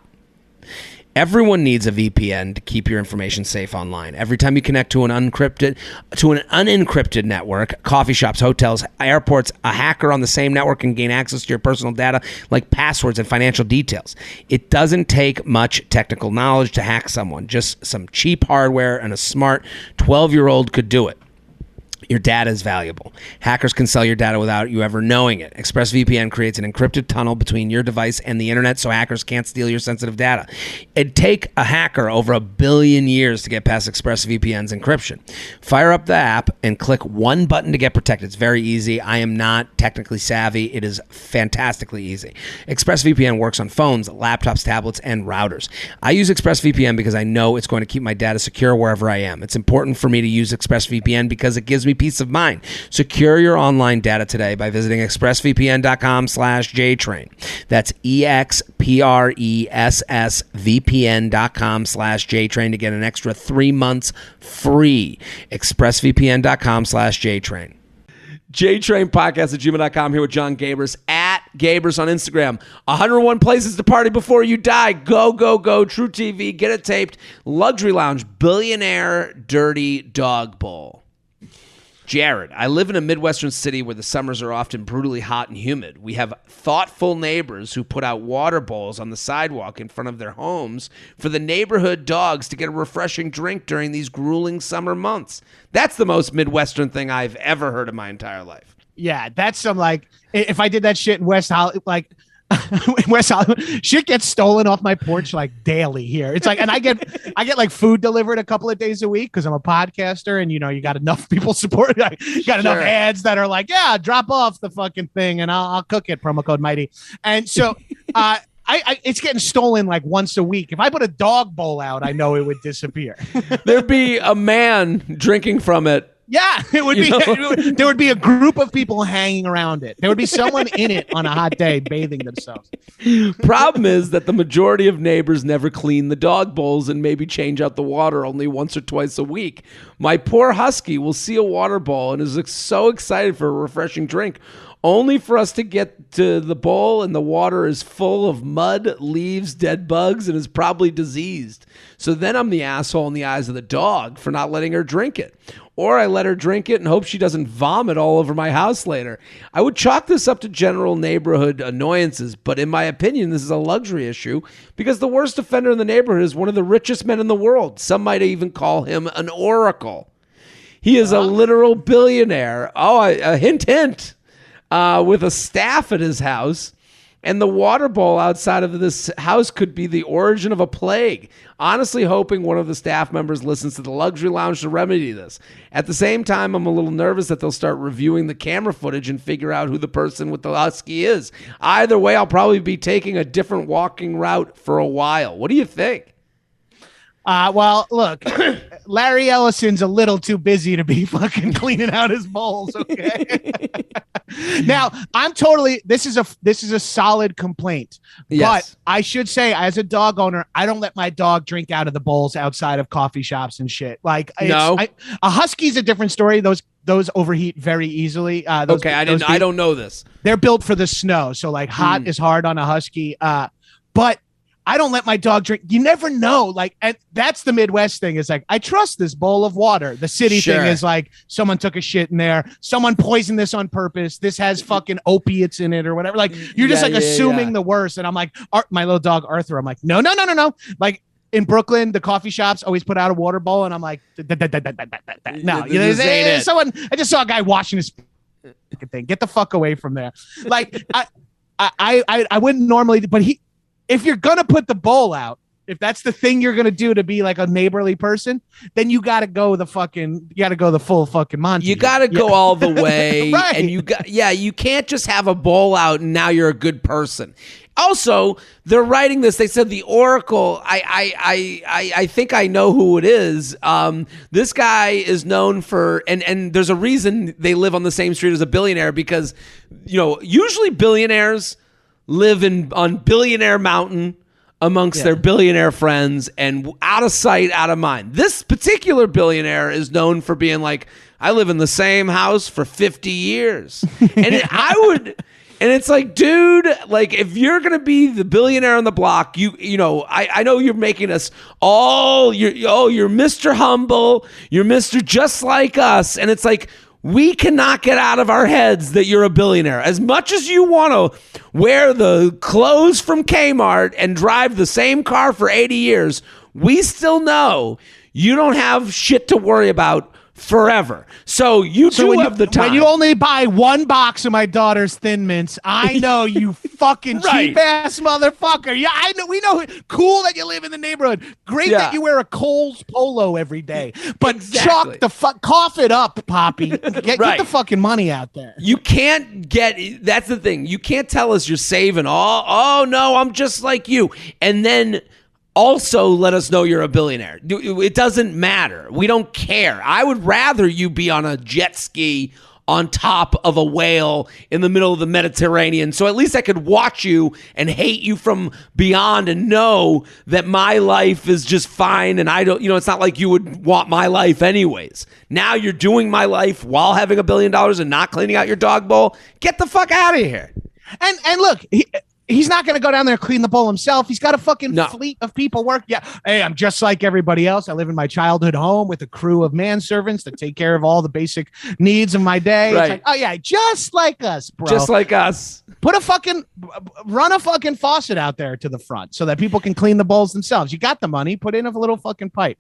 Everyone needs a VPN to keep your information safe online. Every time you connect to an unencrypted network, coffee shops, hotels, airports, a hacker on the same network can gain access to your personal data like passwords and financial details. It doesn't take much technical knowledge to hack someone. Just some cheap hardware and a smart 12-year-old could do it. Your data is valuable. Hackers can sell your data without you ever knowing it. ExpressVPN creates an encrypted tunnel between your device and the internet so hackers can't steal your sensitive data. It'd take a hacker over 1 billion years to get past ExpressVPN's encryption. Fire up the app and click one button to get protected. It's very easy. I am not technically savvy. It is fantastically easy. ExpressVPN works on phones, laptops, tablets, and routers. I use ExpressVPN because I know it's going to keep my data secure wherever I am. It's important for me to use ExpressVPN because it gives me peace of mind. Secure your online data today by visiting expressvpn.com/JTrain. That's expressvpn.com/JTrain to get an extra 3 months free. expressvpn.com/JTrain. JTrain podcast at gmail.com here with Jon Gabrus at Gabrus on Instagram. 101 places to party before you die. Go, go, go. True TV. Get it taped. Luxury Lounge. Billionaire Dirty Dog Bowl. Jared, I live in a Midwestern city where the summers are often brutally hot and humid. We have thoughtful neighbors who put out water bowls on the sidewalk in front of their homes for the neighborhood dogs to get a refreshing drink during these grueling summer months. That's the most Midwestern thing I've ever heard in my entire life. Yeah, that's some like, if I did that shit in West Hollywood, like, in West Hollywood, shit gets stolen off my porch like daily here. It's like, and I get like food delivered a couple of days a week because I'm a podcaster, and you know, you got enough people support. You got enough ads that are like, yeah, drop off the fucking thing and I'll cook it. Promo code Mighty. And so, it's getting stolen like once a week. If I put a dog bowl out, I know it would disappear. There'd be a man drinking from it. Yeah, it would be. There would be a group of people hanging around it. There would be someone in it on a hot day bathing themselves. Problem is that the majority of neighbors never clean the dog bowls and maybe change out the water only once or twice a week. My poor husky will see a water bowl and is so excited for a refreshing drink, only for us to get to the bowl and the water is full of mud, leaves, dead bugs, and is probably diseased. So then I'm the asshole in the eyes of the dog for not letting her drink it. Or I let her drink it and hope she doesn't vomit all over my house later. I would chalk this up to general neighborhood annoyances, but in my opinion, this is a luxury issue because the worst offender in the neighborhood is one of the richest men in the world. Some might even call him an oracle. He is a literal billionaire. Oh, a hint, hint. With a staff at his house, and the water bowl outside of this house could be the origin of a plague. Honestly hoping one of the staff members listens to the Luxury Lounge to remedy this. At the same time, I'm a little nervous that they'll start reviewing the camera footage and figure out who the person with the husky is. Either way, I'll probably be taking a different walking route for a while. What do you think? Well, look, Larry Ellison's a little too busy to be fucking cleaning out his bowls. Okay. Now, this is a solid complaint, but I should say, as a dog owner, I don't let my dog drink out of the bowls outside of coffee shops and shit. Like, a husky's a different story. Those overheat very easily. I don't know this. They're built for the snow. So like hot is hard on a husky. But I don't let my dog drink. You never know. Like, and that's the Midwest thing, is like, I trust this bowl of water. The city thing is like, someone took a shit in there. Someone poisoned this on purpose. This has fucking opiates in it or whatever. Like, you're just assuming the worst. And I'm like, my little dog, Arthur, I'm like, no. Like in Brooklyn, the coffee shops always put out a water bowl. And I'm like, no, someone, I just saw a guy washing his thing. Get the fuck away from there. Like, I wouldn't normally, but if you're going to put the bowl out, if that's the thing you're going to do to be like a neighborly person, then you got to go the full fucking Monty. You got to go all the way. Right. And you can't just have a bowl out and now you're a good person. Also, they're writing this. They said the Oracle. I think I know who it is. This guy is known for, and there's a reason they live on the same street as a billionaire, because, usually billionaires live on Billionaire Mountain amongst their billionaire friends and out of sight, out of mind. This particular billionaire is known for being like, I live in the same house for 50 years. And it's like, dude, like, if you're going to be the billionaire on the block, I know you're making us you're Mr. Humble, you're Mr. Just Like Us. And it's like, we cannot get out of our heads that you're a billionaire. As much as you want to wear the clothes from Kmart and drive the same car for 80 years, we still know you don't have shit to worry about forever. So you have the time. When you only buy one box of my daughter's Thin Mints, I know you fucking cheap ass motherfucker. Yeah, I know. We know. Cool that you live in the neighborhood. Great that you wear a Kohl's polo every day. But chalk cough it up, Poppy. Get the fucking money out there. You can't that's the thing. You can't tell us you're saving all. Oh no, I'm just like you. And then also let us know you're a billionaire. It doesn't matter. We don't care. I would rather you be on a jet ski on top of a whale in the middle of the Mediterranean. So at least I could watch you and hate you from beyond and know that my life is just fine. And I don't, it's not like you would want my life anyways. Now you're doing my life while having $1 billion and not cleaning out your dog bowl. Get the fuck out of here. And look, he's not going to go down there and clean the bowl himself. He's got a fucking fleet of people work. Yeah. Hey, I'm just like everybody else. I live in my childhood home with a crew of manservants that take care of all the basic needs of my day. Right. It's like, oh yeah, just like us, bro. Just like us. Run a fucking faucet out there to the front so that people can clean the bowls themselves. You got the money, put in a little fucking pipe.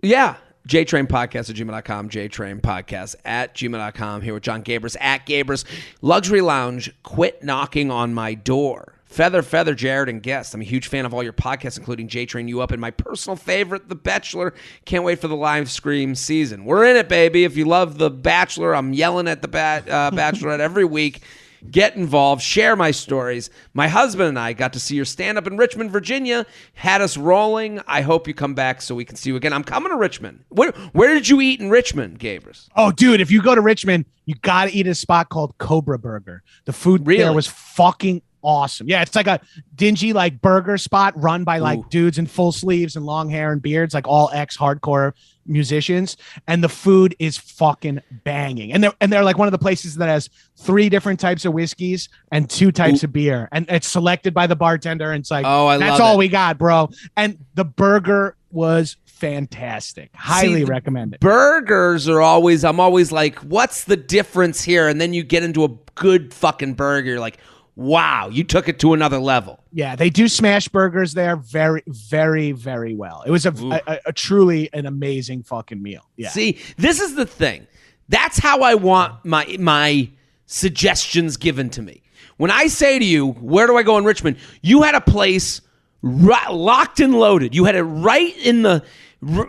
Yeah. JTrain podcast at gmail.com, JTrain podcast at gmail.com. Here with Jon Gabrus at Gabrus. Luxury Lounge, quit knocking on my door. Feather, Jared, and guest. I'm a huge fan of all your podcasts, including JTrain You Up and my personal favorite, The Bachelor. Can't wait for the live stream season. We're in it, baby. If you love The Bachelor, I'm yelling at the Bachelorette every week. Get involved. Share my stories. My husband and I got to see your stand-up in Richmond, Virginia. Had us rolling. I hope you come back so we can see you again. I'm coming to Richmond. Where did you eat in Richmond, Gabrus? Oh, dude, if you go to Richmond, you got to eat at a spot called Cobra Burger. The food there was fucking awesome. Yeah, it's like a dingy like burger spot run by like dudes in full sleeves and long hair and beards, like all ex-hardcore musicians, and the food is fucking banging. And they're like one of the places that has 3 different types of whiskeys and 2 types of beer, and it's selected by the bartender, and it's like, that's all we got, bro. And the burger was fantastic. Highly recommend it. Burgers are always, I'm always like, what's the difference here? And then you get into a good fucking burger, you're like, wow, you took it to another level. Yeah, they do smash burgers there very, very, very well. It was a truly an amazing fucking meal. Yeah. See, this is the thing. That's how I want my suggestions given to me. When I say to you, where do I go in Richmond? You had a place locked and loaded. You had it right in the...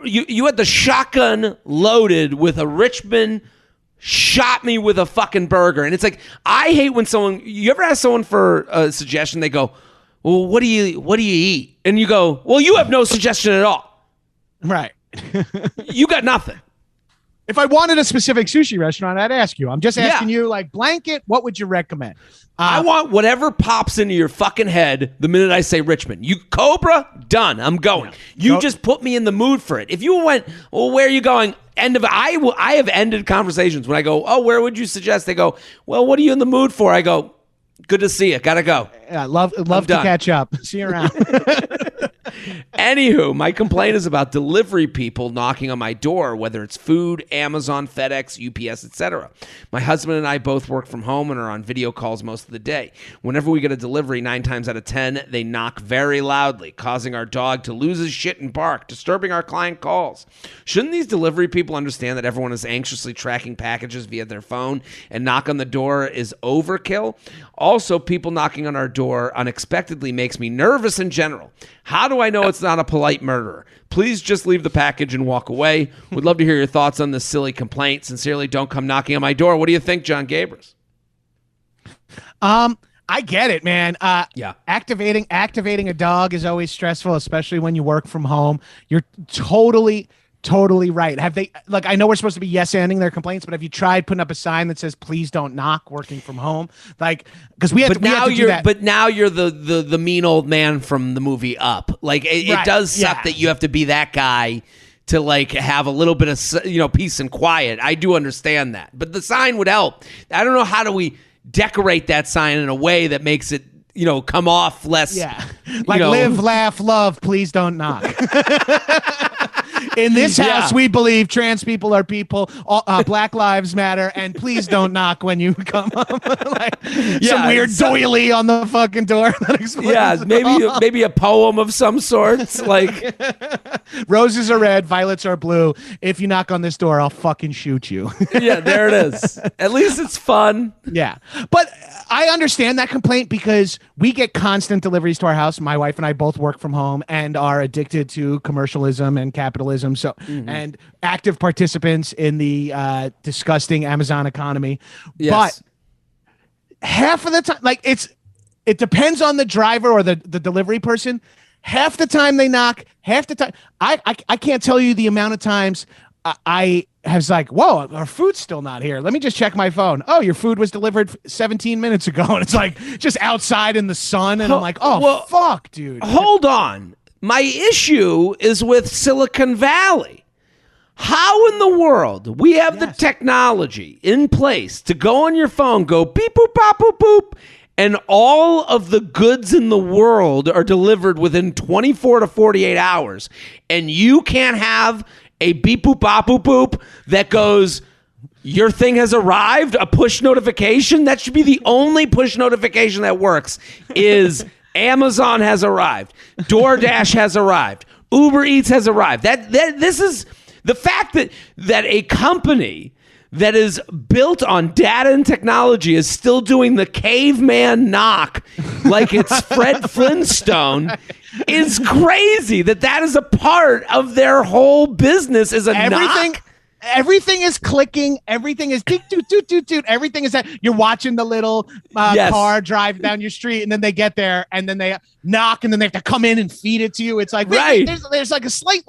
You had the shotgun loaded with a Richmond... shot me with a fucking burger. And it's like, I hate when you ever ask someone for a suggestion, they go, well, what do you eat? And you go, well, you have no suggestion at all. Right. You got nothing. If I wanted a specific sushi restaurant, I'd ask you. I'm just asking you, like, blanket, what would you recommend? I want whatever pops into your fucking head the minute I say Richmond. You Cobra, done. I'm going. You just put me in the mood for it. If you went, well, where are you going? I have ended conversations when I go, oh, where would you suggest? They go, well, what are you in the mood for? I go, good to see you. Gotta go. Yeah, love to catch up. See you around. Anywho, my complaint is about delivery people knocking on my door, whether it's food, Amazon, FedEx, UPS, etc. My husband and I both work from home and are on video calls most of the day. Whenever we get a delivery, 9 times out of 10, they knock very loudly, causing our dog to lose his shit and bark, disturbing our client calls. Shouldn't these delivery people understand that everyone is anxiously tracking packages via their phone and knock on the door is overkill? Also, people knocking on our door unexpectedly makes me nervous in general. How do I know it's not a polite murderer? Please just leave the package and walk away. Would love to hear your thoughts on this silly complaint. Sincerely, don't come knocking on my door. What do you think, Jon Gabrus? I get it, man. Yeah. Activating a dog is always stressful, especially when you work from home. You're totally right. Have they, like, I know we're supposed to be yes-anding their complaints, but have you tried putting up a sign that says, please don't knock, working from home? Like, because we have to do that. But now you're the mean old man from the movie Up. Like, it does suck that you have to be that guy to, like, have a little bit of, peace and quiet. I do understand that. But the sign would help. I don't know, how do we decorate that sign in a way that makes it, come off less. Yeah. Like, live, laugh, love, please don't knock. In this house, we believe trans people are people. Black lives matter, and please don't knock when you come home. Some weird doily on the fucking door that explains. Maybe a poem of some sort. Like, roses are red, violets are blue. If you knock on this door, I'll fucking shoot you. Yeah, there it is. At least it's fun. Yeah, but I understand that complaint because we get constant deliveries to our house. My wife and I both work from home and are addicted to commercialism and capitalism. So, and active participants in the disgusting Amazon economy. Yes. But half of the time, like, it depends on the driver or the delivery person. Half the time they knock, half the time. I can't tell you the amount of times I was like, whoa, our food's still not here. Let me just check my phone. Oh, your food was delivered 17 minutes ago. And it's like just outside in the sun. And I'm like, fuck, dude. Hold on. My issue is with Silicon Valley. How in the world we have the technology in place to go on your phone, go beep, boop, bop, boop, boop, and all of the goods in the world are delivered within 24 to 48 hours, and you can't have a beep boop bop boop boop that goes, your thing has arrived, a push notification. That should be the only push notification that works, is Amazon has arrived, DoorDash has arrived, Uber Eats has arrived. This is the fact that a company that is built on data and technology is still doing the caveman knock like it's Fred Flintstone is crazy. That is a part of their whole business, is a knock. Everything is clicking. Everything is toot, toot, toot, toot, toot. Everything is that you're watching the little car drive down your street, and then they get there, and then they knock, and then they have to come in and feed it to you. It's like, right. There's like a slight.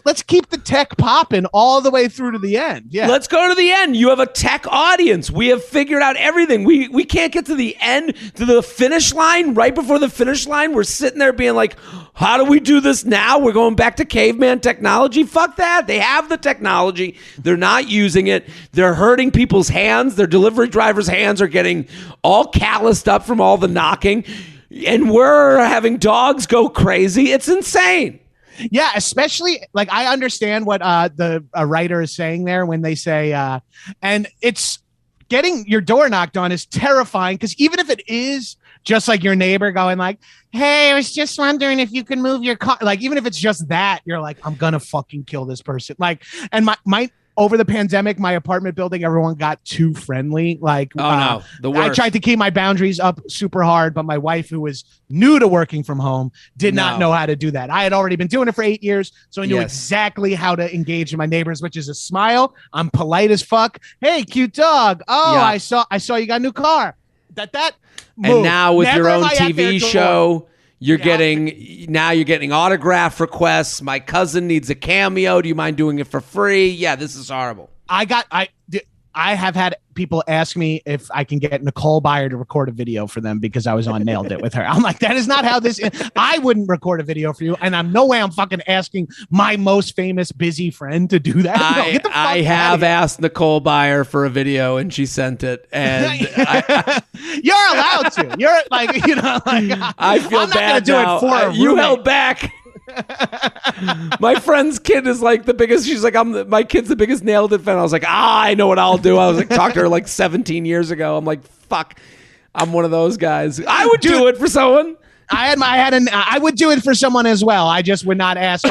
Let's keep the tech popping all the way through to the end. Yeah, let's go to the end. You have a tech audience. We have figured out everything. We can't get to the end, to the finish line. Right before the finish line, we're sitting there being like, how do we do this now? We're going back to caveman technology. Fuck that. They have the technology. They're not using it. They're hurting people's hands. Their delivery drivers' hands are getting all calloused up from all the knocking. And we're having dogs go crazy. It's insane. Yeah, especially, like, I understand what the writer is saying there when they say, and it's getting your door knocked on is terrifying, because even if it is just like your neighbor going like, hey, I was just wondering if you can move your car. Like, even if it's just that, you're like, I'm going to fucking kill this person. Like, and my over the pandemic, my apartment building, everyone got too friendly. Like, the worst. I tried to keep my boundaries up super hard, but my wife, who was new to working from home, did not know how to do that. I had already been doing it for 8 years, so I knew exactly how to engage my neighbors, which is a smile. I'm polite as fuck. Hey, cute dog. Oh, I saw you got a new car. That move. And now with Never your own am I at their TV door. show, you're getting autograph requests. My cousin needs a cameo. Do you mind doing it for free? Yeah, this is horrible. I have had people ask me if I can get Nicole Byer to record a video for them because I was on Nailed It with her. I'm like, that is not how this is. I wouldn't record a video for you, and I'm no way I'm fucking asking my most famous busy friend to do that. I have asked Nicole Byer for a video, and she sent it. And you're allowed to. You're like, I feel I'm not bad do now. it for a you roommate. held back. My friend's kid is like the biggest. She's like, my kid's the biggest Nailed It fan. I was like, I know what I'll do. I was like, talked to her like 17 years ago. I'm like, fuck, I'm one of those guys. I would do it for someone. I would do it for someone as well. I just would not ask.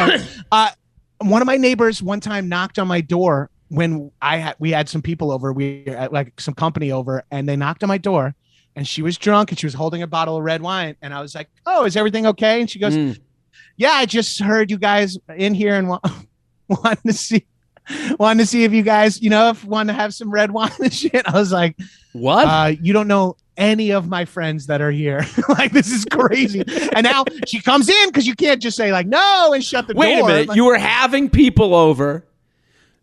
One of my neighbors one time knocked on my door when we had some people over. We had like some company over, and they knocked on my door, and she was drunk and she was holding a bottle of red wine, and I was like, oh, is everything okay? And she goes, yeah, I just heard you guys in here and wanted to see if you guys, if want to have some red wine and shit. I was like, what? You don't know any of my friends that are here. Like, this is crazy. And now she comes in because you can't just say like, no, and shut the door. Wait a minute. Like, you were having people over.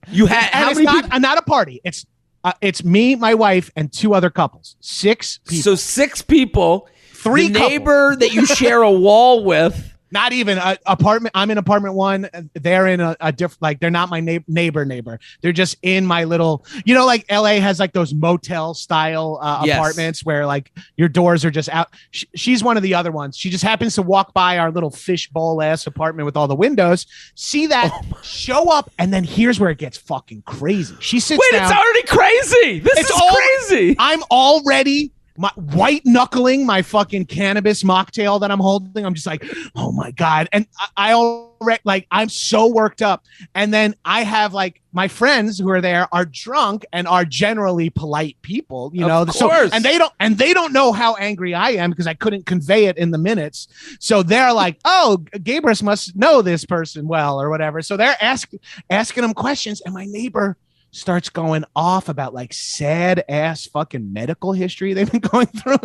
You had how many people? Not a party. It's me, my wife, and 2 other couples. 6 people. So 6 people. 3 the couples. neighbor that you share a wall with. Not even apartment. I'm in apartment 1. They're in a different, like, they're not my neighbor. They're just in my little, like LA has like those motel style apartments where like your doors are just out. She's one of the other ones. She just happens to walk by our little fishbowl ass apartment with all the windows, see that, show up. And then here's where it gets fucking crazy. She sits down. It's already crazy. This is crazy. I'm already white knuckling my fucking cannabis mocktail that I'm holding. I'm just like, oh my God. And I already, like, I'm so worked up. And then I have like my friends who are there are drunk and are generally polite people, Of course. And they don't know how angry I am because I couldn't convey it in the minutes. So they're like, oh, Gabrus must know this person well or whatever. So they're asking them questions, and my neighbor starts going off about like sad ass fucking medical history they've been going through.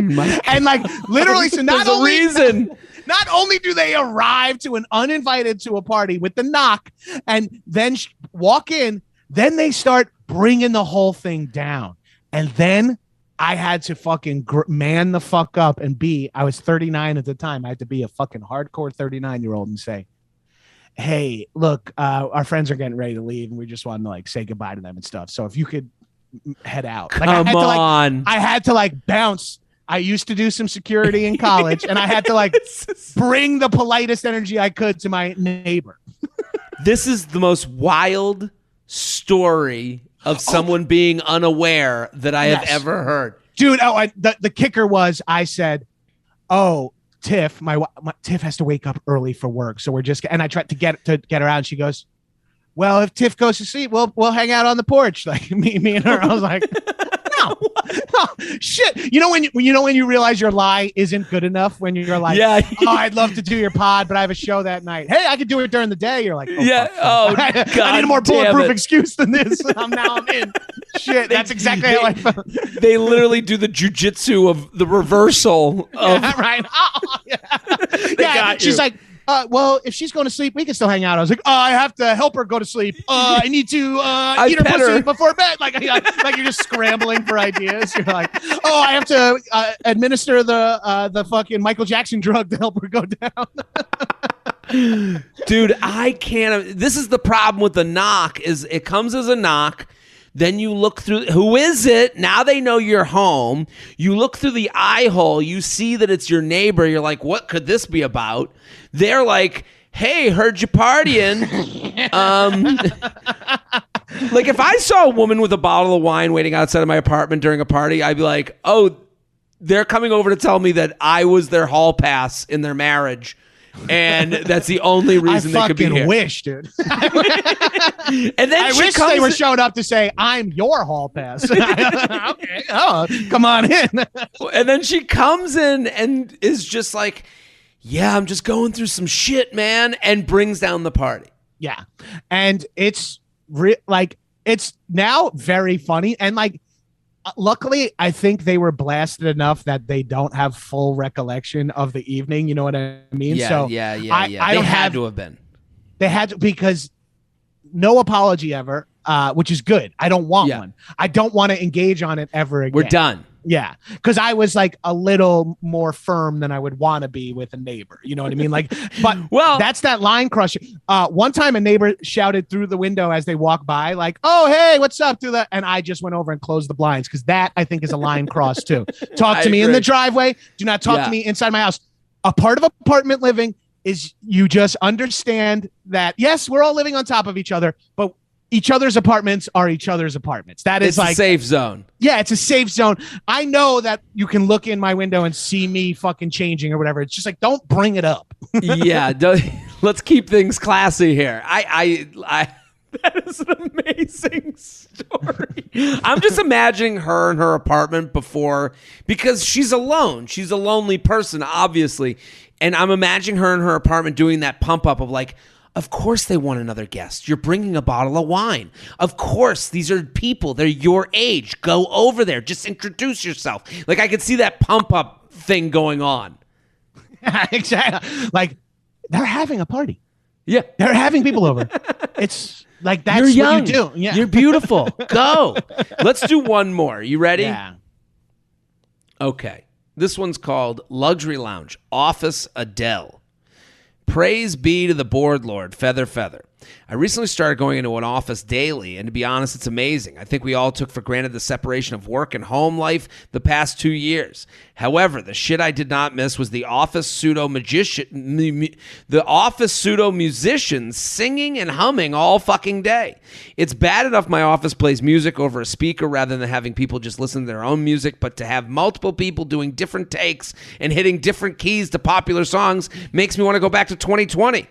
My God. And like literally, so not only do they arrive to an uninvited to a party with the knock and then walk in, then they start bringing the whole thing down. And then I had to fucking man the fuck up and I was 39 at the time. I had to be a fucking hardcore 39-year-old and say, hey, look, our friends are getting ready to leave, and we just wanted to like say goodbye to them and stuff. So if you could head out. Like, Come on. I had to like bounce I used to do some security in college, and I had to like bring the politest energy I could to my neighbor. This is the most wild story of someone being unaware that I have ever heard. Dude, the kicker was I said, oh, Tiff, my Tiff has to wake up early for work. So and I tried to get her out, and she goes, well, if Tiff goes to sleep, we'll hang out on the porch. Like me and her. I was like, no, shit. You know when you realize your lie isn't good enough, when you're like, oh, I'd love to do your pod, but I have a show that night. Hey, I could do it during the day. You're like, God, I need a more bulletproof excuse than this. Now I'm in. Shit, that's exactly how I felt. They literally do the jujitsu of the reversal of right. She's like, well, if she's going to sleep, we can still hang out. I was like, I have to help her go to sleep. I need to eat her pussy before bed. Like you're just scrambling for ideas. You're like, I have to administer the fucking Michael Jackson drug to help her go down. Dude, I can't. This is the problem with the knock. Is it comes as a knock. Then you look through, who is it? Now they know you're home. You look through the eye hole. You see that it's your neighbor. You're like, what could this be about? They're like, hey, heard you partying. Like if I saw a woman with a bottle of wine waiting outside of my apartment during a party, I'd be like, oh, they're coming over to tell me that I was their hall pass in their marriage. And that's the only reason they could be here. I fucking wish, dude. And then I wish they were showing up to say, I'm your hall pass. Okay. Oh, come on in. And then she comes in and is just like, yeah, I'm just going through some shit, man, and brings down the party. Yeah. And it's it's now very funny. And like, luckily, I think they were blasted enough that they don't have full recollection of the evening. You know what I mean? Yeah, so yeah. They had to have been. They had to, because no apology ever, which is good. I don't want one. I don't want to engage on it ever again. We're done. Yeah, because I was like a little more firm than I would want to be with a neighbor. You know what I mean? Like, but that's that line crusher. One time a neighbor shouted through the window as they walked by, like, "Oh, hey, what's up?" To that, and I just went over and closed the blinds, because that I think is a line cross too. Talk to me in the driveway. Do not talk to me inside my house. A part of apartment living is you just understand that yes, we're all living on top of each other, but each other's apartments are each other's apartments. That is like a safe zone. Yeah, it's a safe zone. I know that you can look in my window and see me fucking changing or whatever. It's just like, don't bring it up. Yeah, let's keep things classy here. I that is an amazing story. I'm just imagining her in her apartment before, because she's alone. She's a lonely person, obviously. And I'm imagining her in her apartment doing that pump up of like, of course they want another guest. You're bringing a bottle of wine. Of course, these are people. They're your age. Go over there. Just introduce yourself. Like, I could see that pump up thing going on. Exactly. Like, they're having a party. Yeah. They're having people over. It's like, that's what you do. Yeah. You're beautiful. Go. Let's do one more. You ready? Yeah. Okay. This one's called Luxury Lounge, Office Adele. Praise be to the board lord, Feather Feather. I recently started going into an office daily, and to be honest, it's amazing. I think we all took for granted the separation of work and home life the past 2 years. However, the shit I did not miss was the office pseudo musicians singing and humming all fucking day. It's bad enough my office plays music over a speaker rather than having people just listen to their own music, but to have multiple people doing different takes and hitting different keys to popular songs makes me want to go back to 2020.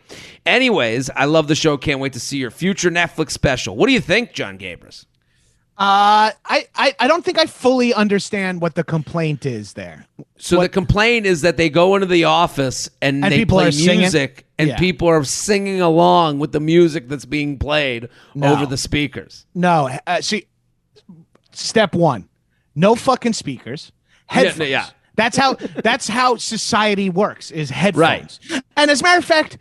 Anyways, I love the show. Can't wait to see your future Netflix special. What do you think, Jon Gabrus? I don't think I fully understand what the complaint is there. So the complaint is that they go into the office and they play music and people are singing along with the music that's being played over the speakers. No, see, step one, no fucking speakers, headphones. Yeah. That's how society works, is headphones. Right. And as a matter of fact,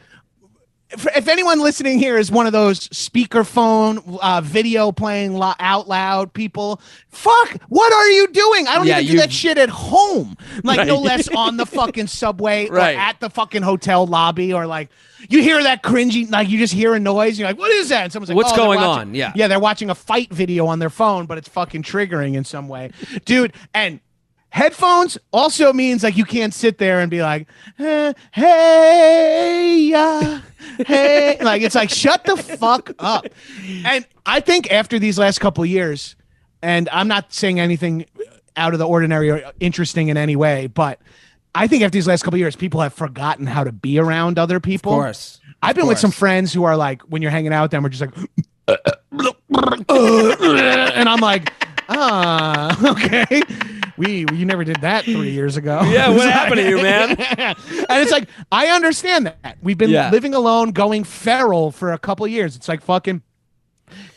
if anyone listening here is one of those speakerphone video playing out loud people, fuck, what are you doing? I don't even do that shit at home. Like, no less on the fucking subway or at the fucking hotel lobby, or like you hear that cringy, like you just hear a noise. You're like, what is that? And someone's like, what's going on? Yeah, they're watching a fight video on their phone, but it's fucking triggering in some way. Dude, and Headphones also means like you can't sit there and be like, hey, hey, like it's like shut the fuck up. And I think after these last couple of years, and I'm not saying anything out of the ordinary or interesting in any way, but I think after these last couple of years, people have forgotten how to be around other people. Of course. I've been with some friends who are like, when you're hanging out with them, we're just like, and I'm like, okay. You never did that 3 years ago. Yeah, what happened to you, man? And it's like, I understand that. We've been living alone, going feral for a couple of years. It's like fucking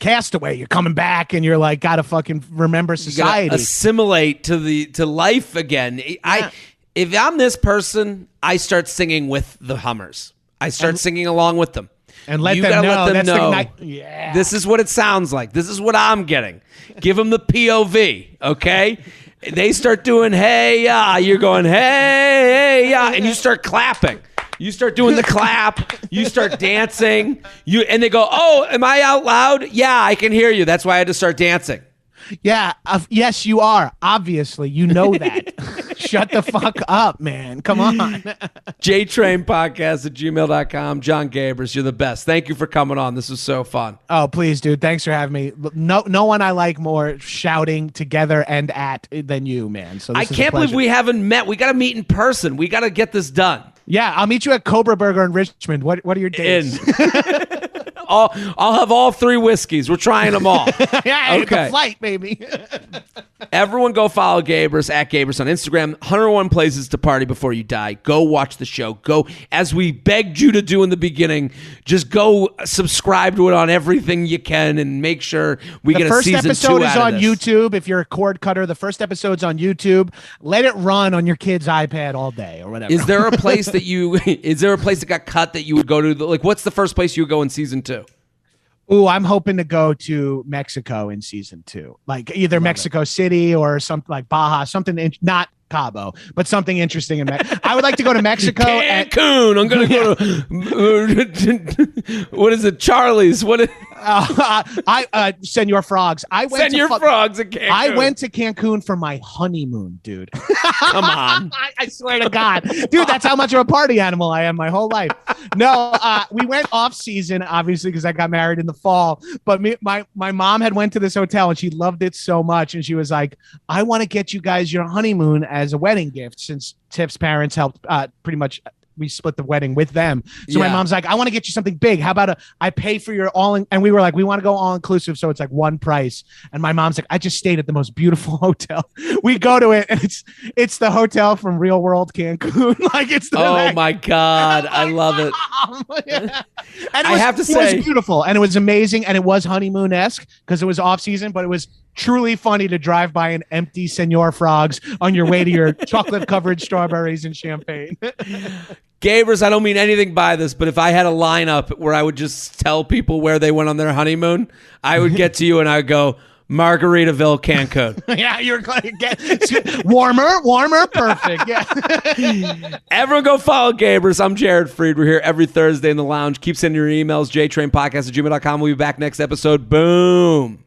Castaway. You're coming back and you're like, gotta fucking remember society. You gotta assimilate to life again. Yeah. If I'm this person, I start singing with the Hummers. I start singing along with them. And let them know. Yeah. This is what it sounds like. This is what I'm getting. Give them the POV, okay? They start doing, hey, yeah. You're going, hey, yeah. And you start clapping. You start doing the clap. You start dancing. And they go, oh, am I out loud? Yeah, I can hear you. That's why I had to start dancing. Yeah. Yes, you are. Obviously, you know that. Shut the fuck up, man. Come on. JTrainPodcast@gmail.com. Jon Gabrus, you're the best. Thank you for coming on. This was so fun. Oh, please, dude. Thanks for having me. No one I like more shouting together and at than you, man. So I can't believe we haven't met. We got to meet in person. We got to get this done. Yeah, I'll meet you at Cobra Burger in Richmond. What are your dates? I'll have all 3 whiskeys. We're trying them all. Yeah, okay. The flight, baby. Everyone go follow Gabrus at Gabrus on Instagram. 101 places to party before you die. Go watch the show. Go, as we begged you to do in the beginning, just go subscribe to it on everything you can and make sure we get a season 2 out of this. The first episode is on YouTube. If you're a cord cutter, the first episode's on YouTube. Let it run on your kid's iPad all day or whatever. Is there a place that got cut that you would go to? Like, what's the first place you would go in season 2? Ooh, I'm hoping to go to Mexico in season 2, like either Mexico City or something like Baja, something not Cabo, but something interesting in Mexico. I would like to go to Mexico. Cancun. I'm going to go to, what is it? Charlie's. What is Senor Frogs. Senor Frogs at Cancun. I went to Cancun for my honeymoon, dude. Come on. I swear to God. Dude, that's how much of a party animal I am my whole life. No, we went off season, obviously, because I got married in the fall. But my mom had went to this hotel and she loved it so much. And she was like, I want to get you guys your honeymoon as a wedding gift, since Tiff's parents helped pretty much. We split the wedding with them. So my mom's like, I want to get you something big. How about I pay for your and we were like, we want to go all inclusive. So it's like one price. And my mom's like, I just stayed at the most beautiful hotel. We go to it and it's the hotel from Real World Cancun. Like it's the my God. I love it. Yeah. And it was beautiful and it was amazing. And it was honeymoon-esque because it was off season, but it was truly funny to drive by an empty Senor Frogs on your way to your chocolate covered strawberries and champagne. Gabrus, I don't mean anything by this, but if I had a lineup where I would just tell people where they went on their honeymoon, I would get to you and I would go, Margaritaville, Cancun. Yeah, you're going to get warmer, perfect. Yeah. Everyone go follow Gabrus. I'm Jared Freid. We're here every Thursday in the lounge. Keep sending your emails, jtrainpodcast@gmail.com. We'll be back next episode. Boom.